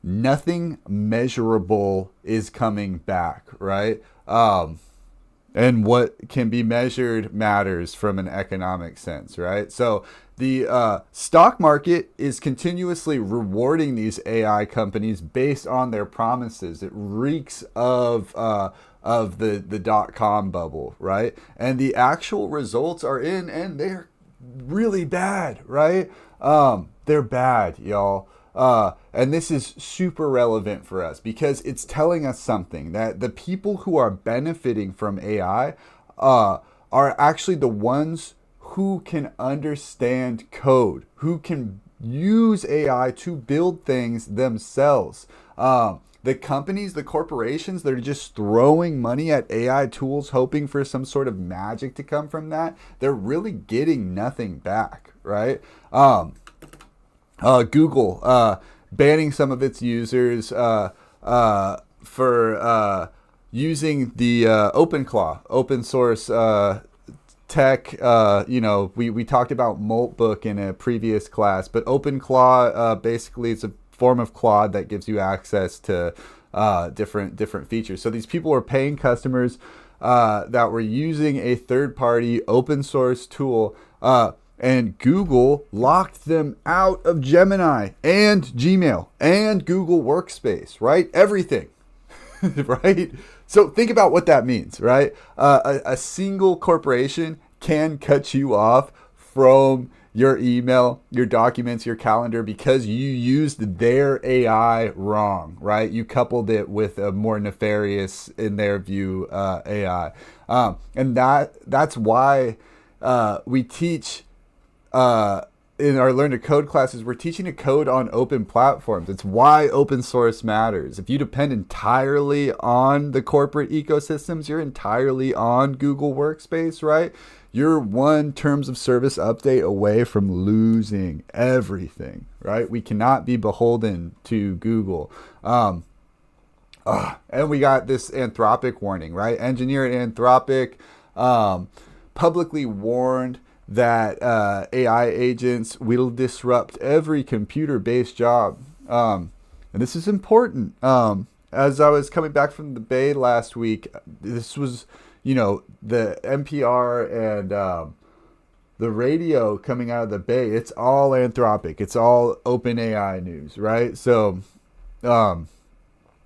Nothing measurable is coming back, right? And what can be measured matters from an economic sense, right? So the stock market is continuously rewarding these AI companies based on their promises. It reeks of the dot-com bubble, right? And the actual results are in, and they're really bad, right? They're bad, y'all. And this is super relevant for us because it's telling us something, that the people who are benefiting from AI are actually the ones who can understand code, who can use AI to build things themselves. The companies, the corporations that are just throwing money at AI tools, hoping for some sort of magic to come from that, they're really getting nothing back, right? Google banning some of its users for using the OpenClaw, open source tech. We talked about Moltbook in a previous class, but OpenClaw basically is a form of Claude that gives you access to different features. So these people are paying customers that were using a third-party open source tool. And Google locked them out of Gemini and Gmail and Google Workspace, right? Everything, right? So think about what that means, right? A single corporation can cut you off from your email, your documents, your calendar because you used their AI wrong, right? You coupled it with a more nefarious, in their view, AI. And that's why we teach in our Learn to Code classes, we're teaching to code on open platforms. It's why open source matters. If you depend entirely on the corporate ecosystems, you're entirely on Google Workspace, right? You're one terms of service update away from losing everything, right? We cannot be beholden to Google. And we got this Anthropic warning, right? Engineer at Anthropic publicly warned that AI agents will disrupt every computer-based job. And this is important. As I was coming back from the Bay last week, this was, the NPR and the radio coming out of the Bay. It's all Anthropic. It's all OpenAI news, right? So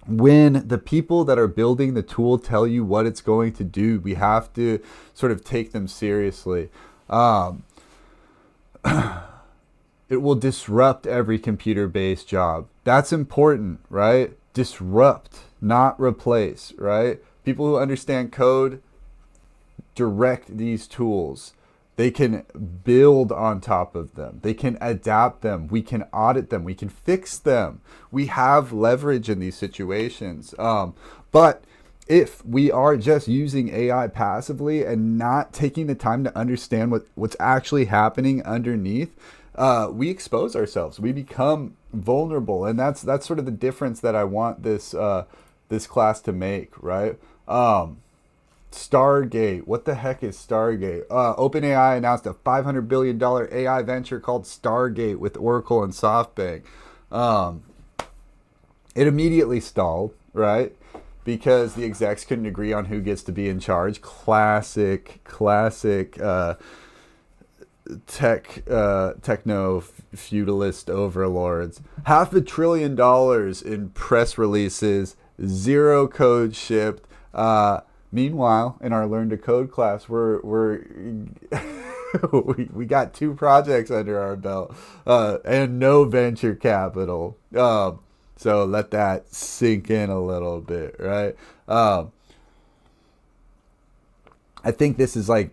when the people that are building the tool tell you what it's going to do, we have to sort of take them seriously. It will disrupt every computer-based job. That's important, right? Disrupt, not replace, right? People who understand code direct these tools. They can build on top of them. They can adapt them. We can audit them. We can fix them. We have leverage in these situations. But if we are just using AI passively and not taking the time to understand what's actually happening underneath, we expose ourselves. We become vulnerable, and that's sort of the difference that I want this this class to make, right? Stargate. What the heck is Stargate? OpenAI announced a $500 billion AI venture called Stargate with Oracle and SoftBank. It immediately stalled, right? Because the execs couldn't agree on who gets to be in charge. Classic techno feudalist overlords. $500 billion in press releases, zero code shipped. Meanwhile, in our Learn to Code class, we got 2 projects under our belt and no venture capital. So let that sink in a little bit, right? I think this is like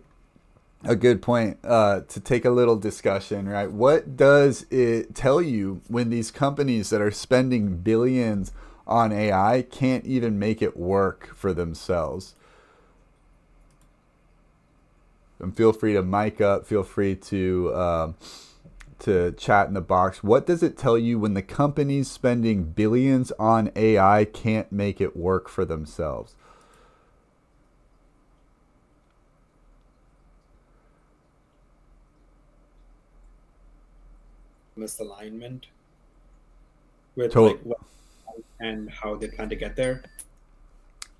a good point to take a little discussion, right? What does it tell you when these companies that are spending billions on AI can't even make it work for themselves? And feel free to mic up. Feel free to chat in the box. What does it tell you when the companies spending billions on AI can't make it work for themselves? Misalignment with like what and how they plan to get there.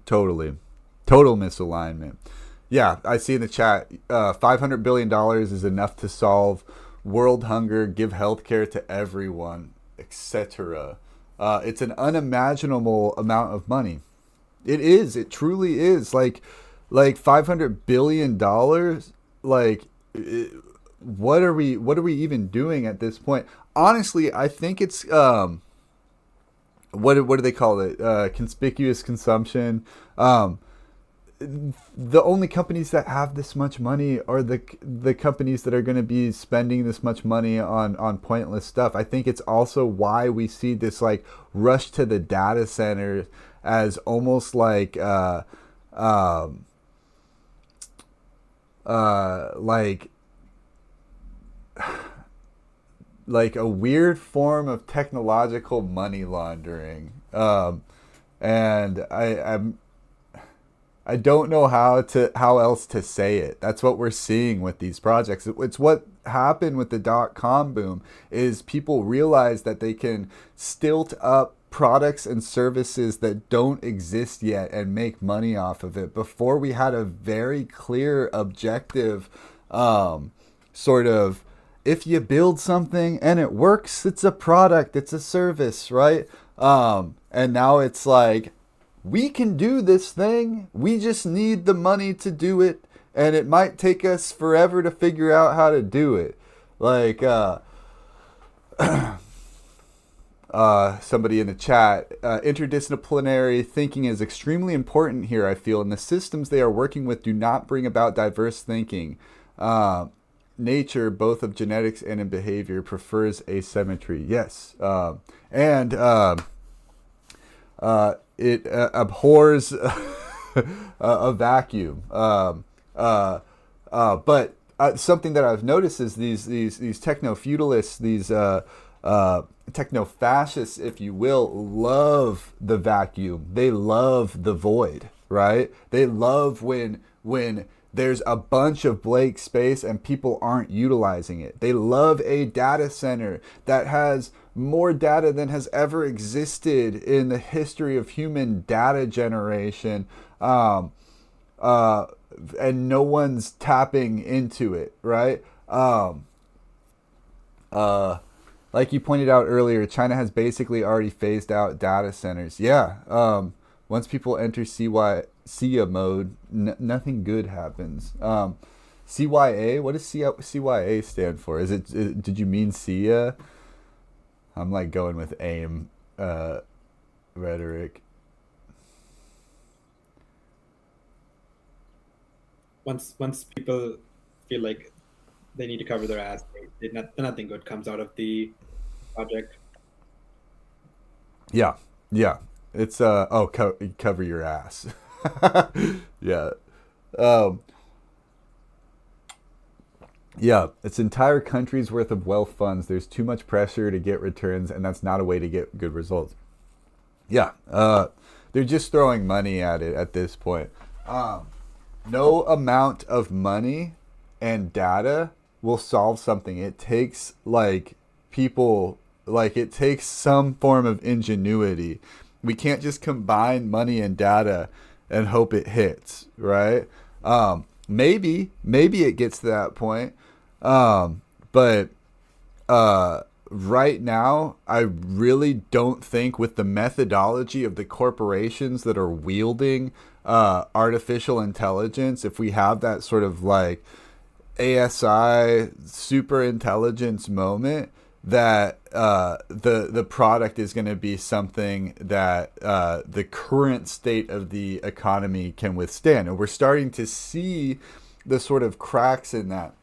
Total misalignment. Yeah, I see in the chat, $500 billion is enough to solve world hunger, give healthcare to everyone, etc. It's an unimaginable amount of money. It is. It truly is. Like $500 billion. Like, what are we even doing at this point? Honestly, I think it's what do they call it? Conspicuous consumption. The only companies that have this much money are the companies that are going to be spending this much money on pointless stuff. I think it's also why we see this like rush to the data center as almost like like a weird form of technological money laundering. And I don't know how else to say it. That's what we're seeing with these projects. It's what happened with the .com boom is people realize that they can stilt up products and services that don't exist yet and make money off of it before we had a very clear objective sort of, if you build something and it works, it's a product, it's a service, right? And now it's like, we can do this thing. We just need the money to do it. And it might take us forever to figure out how to do it. Like, somebody in the chat, interdisciplinary thinking is extremely important here, I feel. And the systems they are working with do not bring about diverse thinking. Nature, both of genetics and in behavior, prefers asymmetry. Yes. It abhors a vacuum. But something that I've noticed is these techno-feudalists, these techno-fascists, if you will, love the vacuum. They love the void, right? They love when there's a bunch of blank space and people aren't utilizing it. They love a data center that has more data than has ever existed in the history of human data generation, and no one's tapping into it, right? Like you pointed out earlier, China has basically already phased out data centers. Yeah, once people enter SIA mode, nothing good happens. CYA? What does CYA stand for? Did you mean CIA? I'm like going with AIM rhetoric. Once people feel like they need to cover their ass, nothing good comes out of the project. Yeah. It's cover your ass. Yeah. Yeah, it's entire country's worth of wealth funds. There's too much pressure to get returns, and that's not a way to get good results. Yeah, they're just throwing money at it at this point. No amount of money and data will solve something. It takes it takes some form of ingenuity. We can't just combine money and data and hope it hits, right? Maybe it gets to that point. But right now, I really don't think with the methodology of the corporations that are wielding artificial intelligence, if we have that sort of like ASI super intelligence moment, that the product is going to be something that the current state of the economy can withstand. And we're starting to see the sort of cracks in that.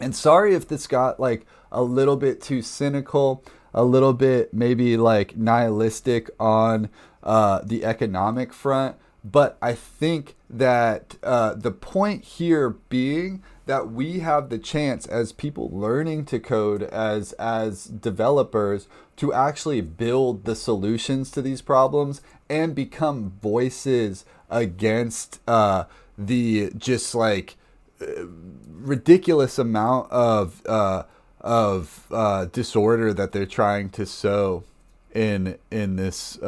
And sorry if this got like a little bit too cynical, a little bit maybe like nihilistic on the economic front. But I think that the point here being that we have the chance as people learning to code, as developers, to actually build the solutions to these problems and become voices against the just like ridiculous amount of disorder that they're trying to sow in this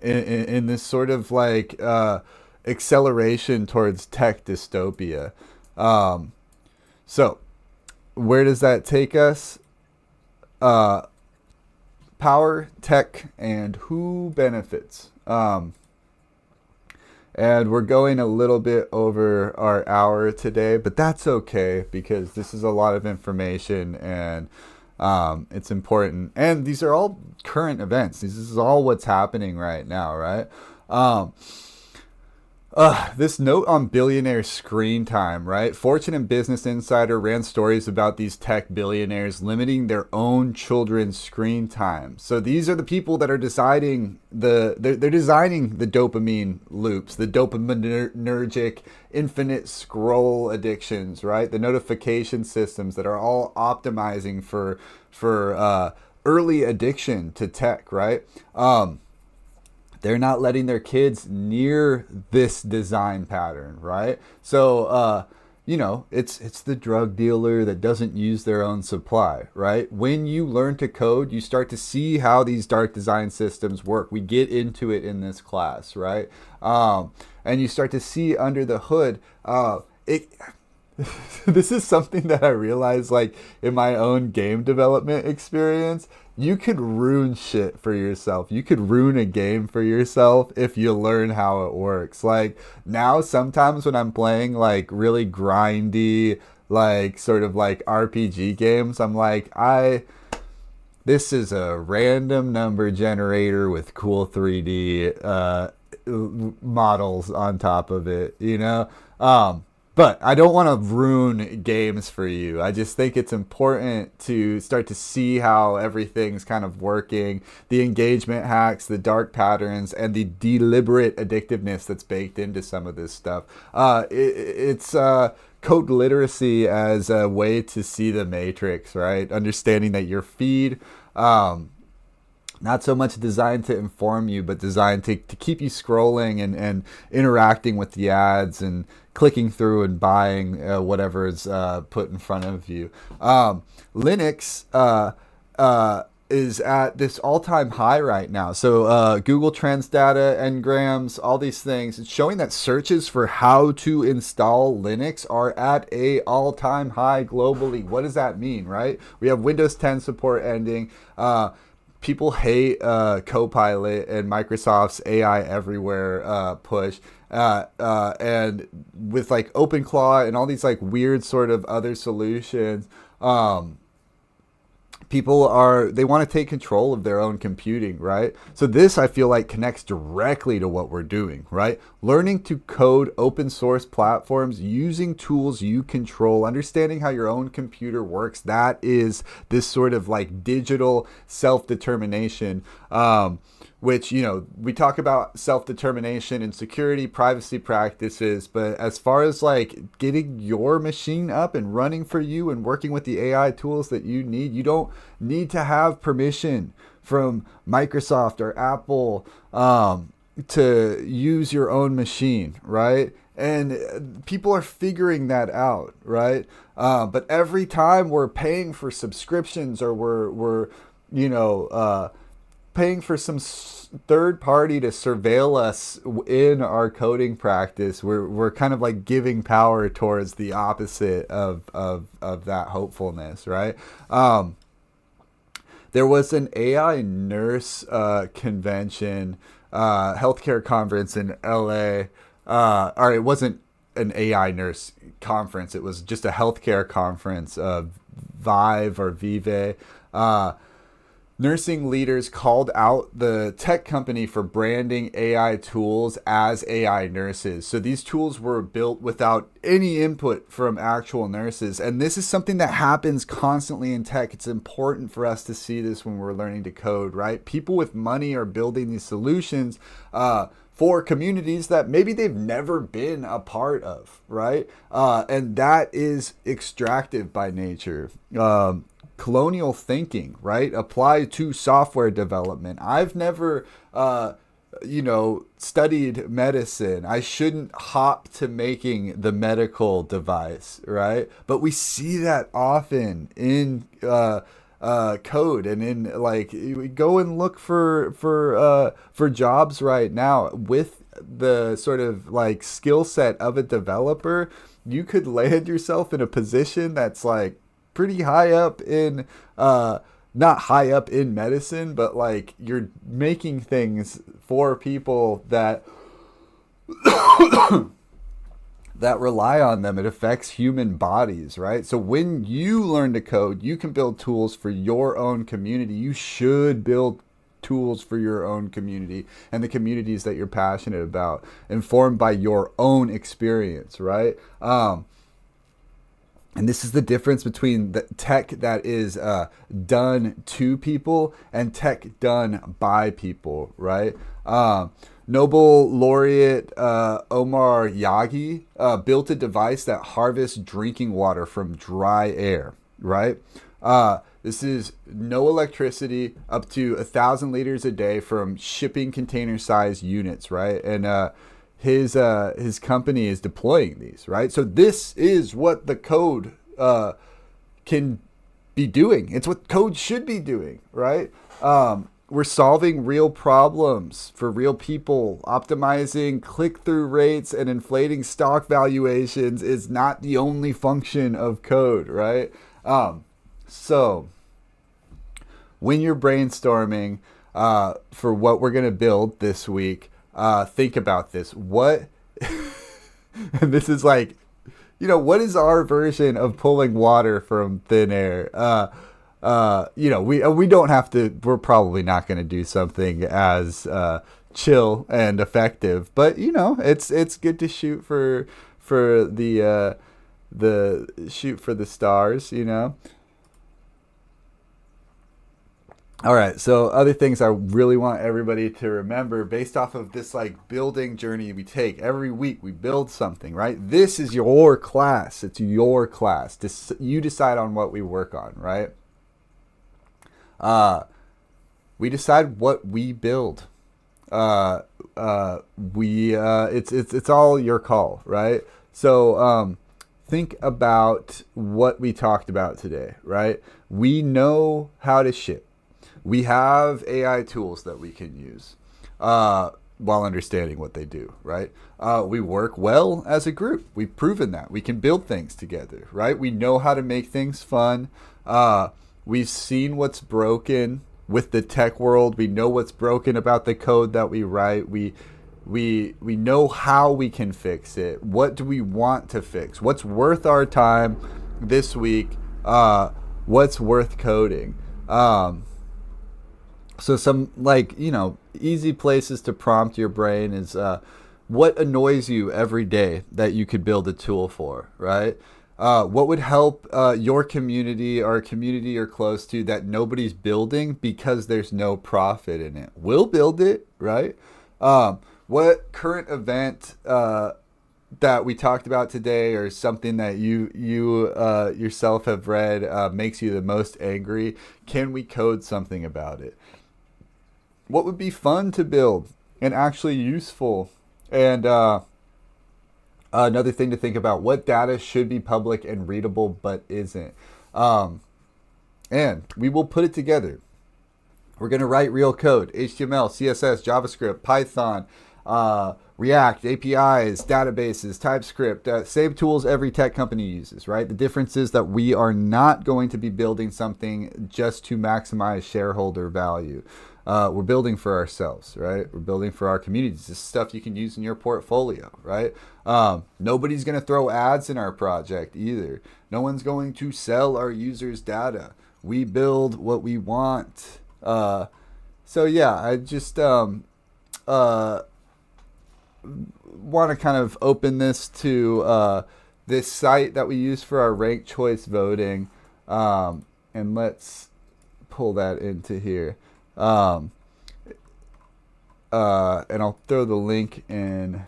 in this sort of like acceleration towards tech dystopia. So where does that take us? Power, tech, and who benefits? And we're going a little bit over our hour today, but that's okay because this is a lot of information and it's important. And these are all current events. This is all what's happening right now, right? This note on billionaire screen time, right? Fortune and Business Insider ran stories about these tech billionaires limiting their own children's screen time. So these are the people that are deciding they're designing the dopamine loops, the dopaminergic infinite scroll addictions, right? The notification systems that are all optimizing for early addiction to tech, right? They're not letting their kids near this design pattern, right? So, it's the drug dealer that doesn't use their own supply, right? When you learn to code, you start to see how these dark design systems work. We get into it in this class, right? And you start to see under the hood, this is something that I realized like in my own game development experience. You could ruin shit for yourself. You could ruin a game for yourself if you learn how it works. Like now sometimes when I'm playing like really grindy, like sort of like RPG games, I'm like, this is a random number generator with cool 3D models on top of it, But I don't want to ruin games for you. I just think it's important to start to see how everything's kind of working, the engagement hacks, the dark patterns, and the deliberate addictiveness that's baked into some of this stuff. It's code literacy as a way to see the matrix, right? Understanding that your feed, not so much designed to inform you, but designed to keep you scrolling and interacting with the ads and clicking through and buying whatever is put in front of you. Linux is at this all-time high right now. So Google Trends data, Ngrams, all these things, it's showing that searches for how to install Linux are at a all-time high globally. What does that mean, right? We have Windows 10 support ending. people hate Copilot and Microsoft's AI everywhere push. And with like OpenClaw and all these like weird sort of other solutions, they want to take control of their own computing, right? So this, I feel like, connects directly to what we're doing, right? Learning to code open source platforms using tools you control, understanding how your own computer works. That is this sort of like digital self-determination, which, you know, we talk about self-determination and security, privacy practices, but as far as like getting your machine up and running for you and working with the AI tools that you don't need to have permission from Microsoft or Apple to use your own machine, right? And people are figuring that out, right? But every time we're paying for subscriptions, or we're paying for some third party to surveil us in our coding practice, we're kind of like giving power towards the opposite of that hopefulness, right? There was an AI nurse convention, healthcare conference in LA. Or it wasn't an AI nurse conference. It was just a healthcare conference, Vive or Vive. Nursing leaders called out the tech company for branding AI tools as AI nurses. So these tools were built without any input from actual nurses. And this is something that happens constantly in tech. It's important for us to see this when we're learning to code, right? People with money are building these solutions for communities that maybe they've never been a part of, right? And that is extractive by nature. Colonial thinking, right? Apply to software development. I've never, studied medicine. I shouldn't hop to making the medical device, right? But we see that often in code, and in like, we go and look for jobs right now with the sort of like skill set of a developer. You could land yourself in a position that's like pretty high up in not high up in medicine, but like you're making things for people that that rely on them. It affects human bodies, right? So when you learn to code, you can build tools for your own community. You should build tools for your own community and the communities that you're passionate about, informed by your own experience, right? And this is the difference between the tech that is done to people and tech done by people, right? Nobel laureate Omar Yagi built a device that harvests drinking water from dry air, right? This is no electricity, up to 1,000 liters a day from shipping container-sized units, right? And his company is deploying these, right? So this is what the code can be doing. It's what code should be doing, right? We're solving real problems for real people. Optimizing click-through rates and inflating stock valuations is not the only function of code, right? So when you're brainstorming for what we're going to build this week, think about this. What, and this is like, what is our version of pulling water from thin air? We don't have to, we're probably not going to do something as chill and effective, but it's good to shoot for the shoot for the stars, All right, so other things I really want everybody to remember based off of this like building journey we take. Every week we build something, right? This is your class. It's your class. You decide on what we work on, right? We decide what we build. It's all your call, right? So think about what we talked about today, right? We know how to ship. We have AI tools that we can use while understanding what they do, right? We work well as a group. We've proven that. We can build things together, right? We know how to make things fun. We've seen what's broken with the tech world. We know what's broken about the code that we write. We know how we can fix it. What do we want to fix? What's worth our time this week? What's worth coding? So some, like, easy places to prompt your brain is what annoys you every day that you could build a tool for, right? What would help your community or a community you're close to that nobody's building because there's no profit in it? We'll build it, right? What current event that we talked about today, or something that you yourself have read, makes you the most angry? Can we code something about it? What would be fun to build and actually useful? And another thing to think about, what data should be public and readable but isn't? And we will put it together. We're going to write real code: HTML, CSS, JavaScript, Python, React, APIs, databases, TypeScript, same tools every tech company uses, right? The difference is that we are not going to be building something just to maximize shareholder value. We're building for ourselves, right? We're building for our communities. This is stuff you can use in your portfolio, right? Nobody's going to throw ads in our project either. No one's going to sell our users' data. We build what we want. So yeah, I just want to kind of open this to this site that we use for our ranked choice voting, and let's pull that into here. And I'll throw the link in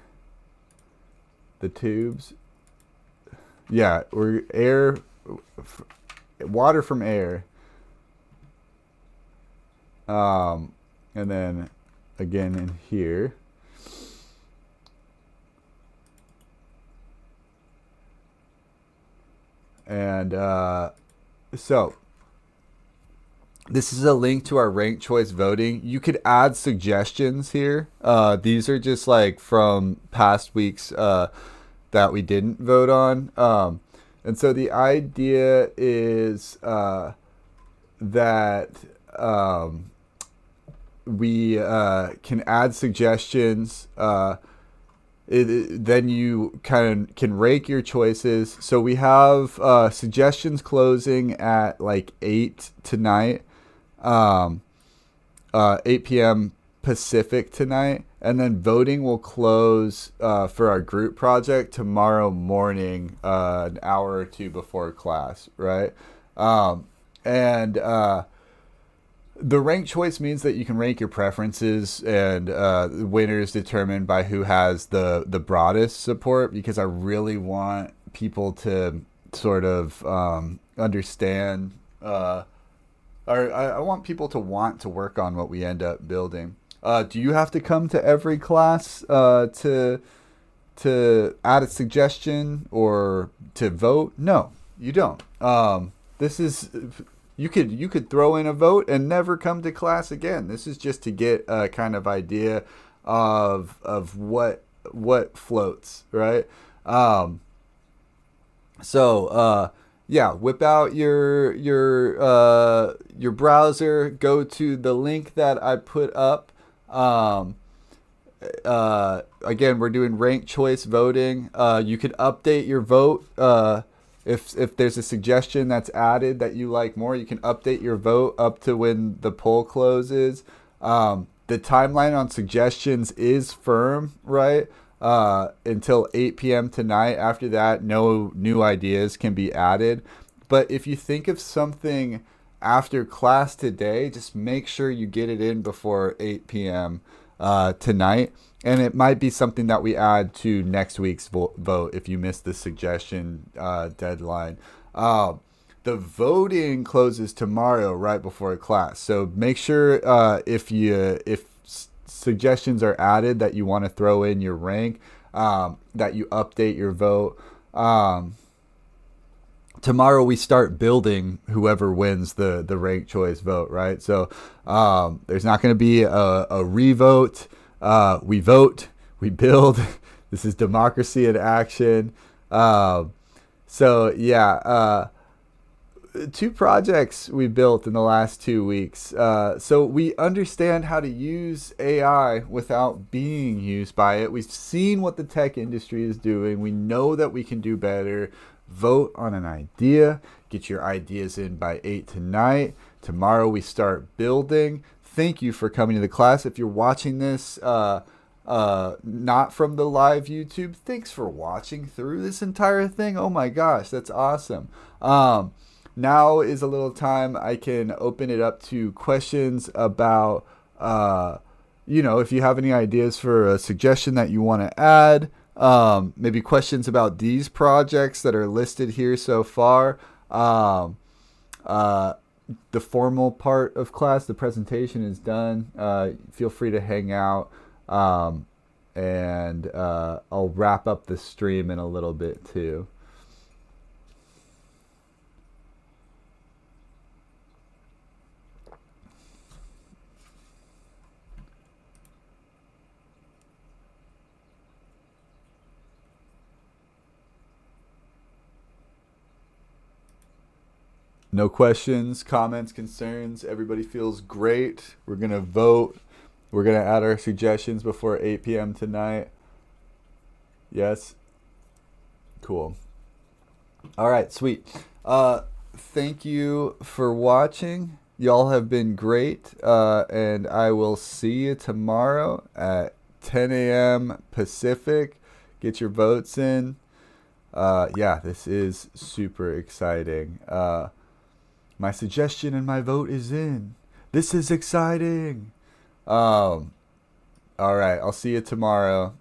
the tubes. Yeah, we're water from air. And then again in here. And so this is a link to our ranked choice voting. You could add suggestions here. These are just like from past weeks that we didn't vote on. And so the idea is that we can add suggestions. Then you kind of can rank your choices. So we have suggestions closing at like 8 tonight. 8 p.m. Pacific tonight, and then voting will close for our group project tomorrow morning, an hour or two before class, right? And the ranked choice means that you can rank your preferences, and the winner is determined by who has the broadest support, because I really want people to sort of understand I want people to want to work on what we end up building. Do you have to come to every class to add a suggestion or to vote? No, you don't. This is you could throw in a vote and never come to class again. This is just to get a kind of idea of what floats, right? Yeah, whip out your browser, go to the link that I put up. Again, we're doing ranked choice voting. You could update your vote. If there's a suggestion that's added that you like more, you can update your vote up to when the poll closes. The timeline on suggestions is firm, right? Until 8 p.m. tonight. After that, no new ideas can be added. But if you think of something after class today, just make sure you get it in before 8 p.m. Tonight. And it might be something that we add to next week's vote if you missed the suggestion deadline. The voting closes tomorrow right before class. So make sure if suggestions are added that you want to throw in your rank, that you update your vote. Tomorrow we start building whoever wins the ranked choice vote, right? So there's not going to be a revote. We vote, we build. This is democracy in action. So yeah, two projects we built in the last 2 weeks. So we understand how to use AI without being used by it. We've seen what the tech industry is doing. We know that we can do better. Vote on an idea. Get your ideas in by 8 tonight. Tomorrow we start building. Thank you for coming to the class. If you're watching this not from the live YouTube, thanks for watching through this entire thing. Oh my gosh, that's awesome. Now is a little time I can open it up to questions about, if you have any ideas for a suggestion that you want to add, maybe questions about these projects that are listed here so far. The formal part of class, the presentation is done. Feel free to hang out. And I'll wrap up the stream in a little bit too. No questions, comments, concerns. Everybody feels great. We're going to vote. We're going to add our suggestions before 8 p.m. tonight. Yes? Cool. All right, sweet. Thank you for watching. Y'all have been great. And I will see you tomorrow at 10 a.m. Pacific. Get your votes in. This is super exciting. My suggestion and my vote is in. This is exciting. All right, I'll see you tomorrow.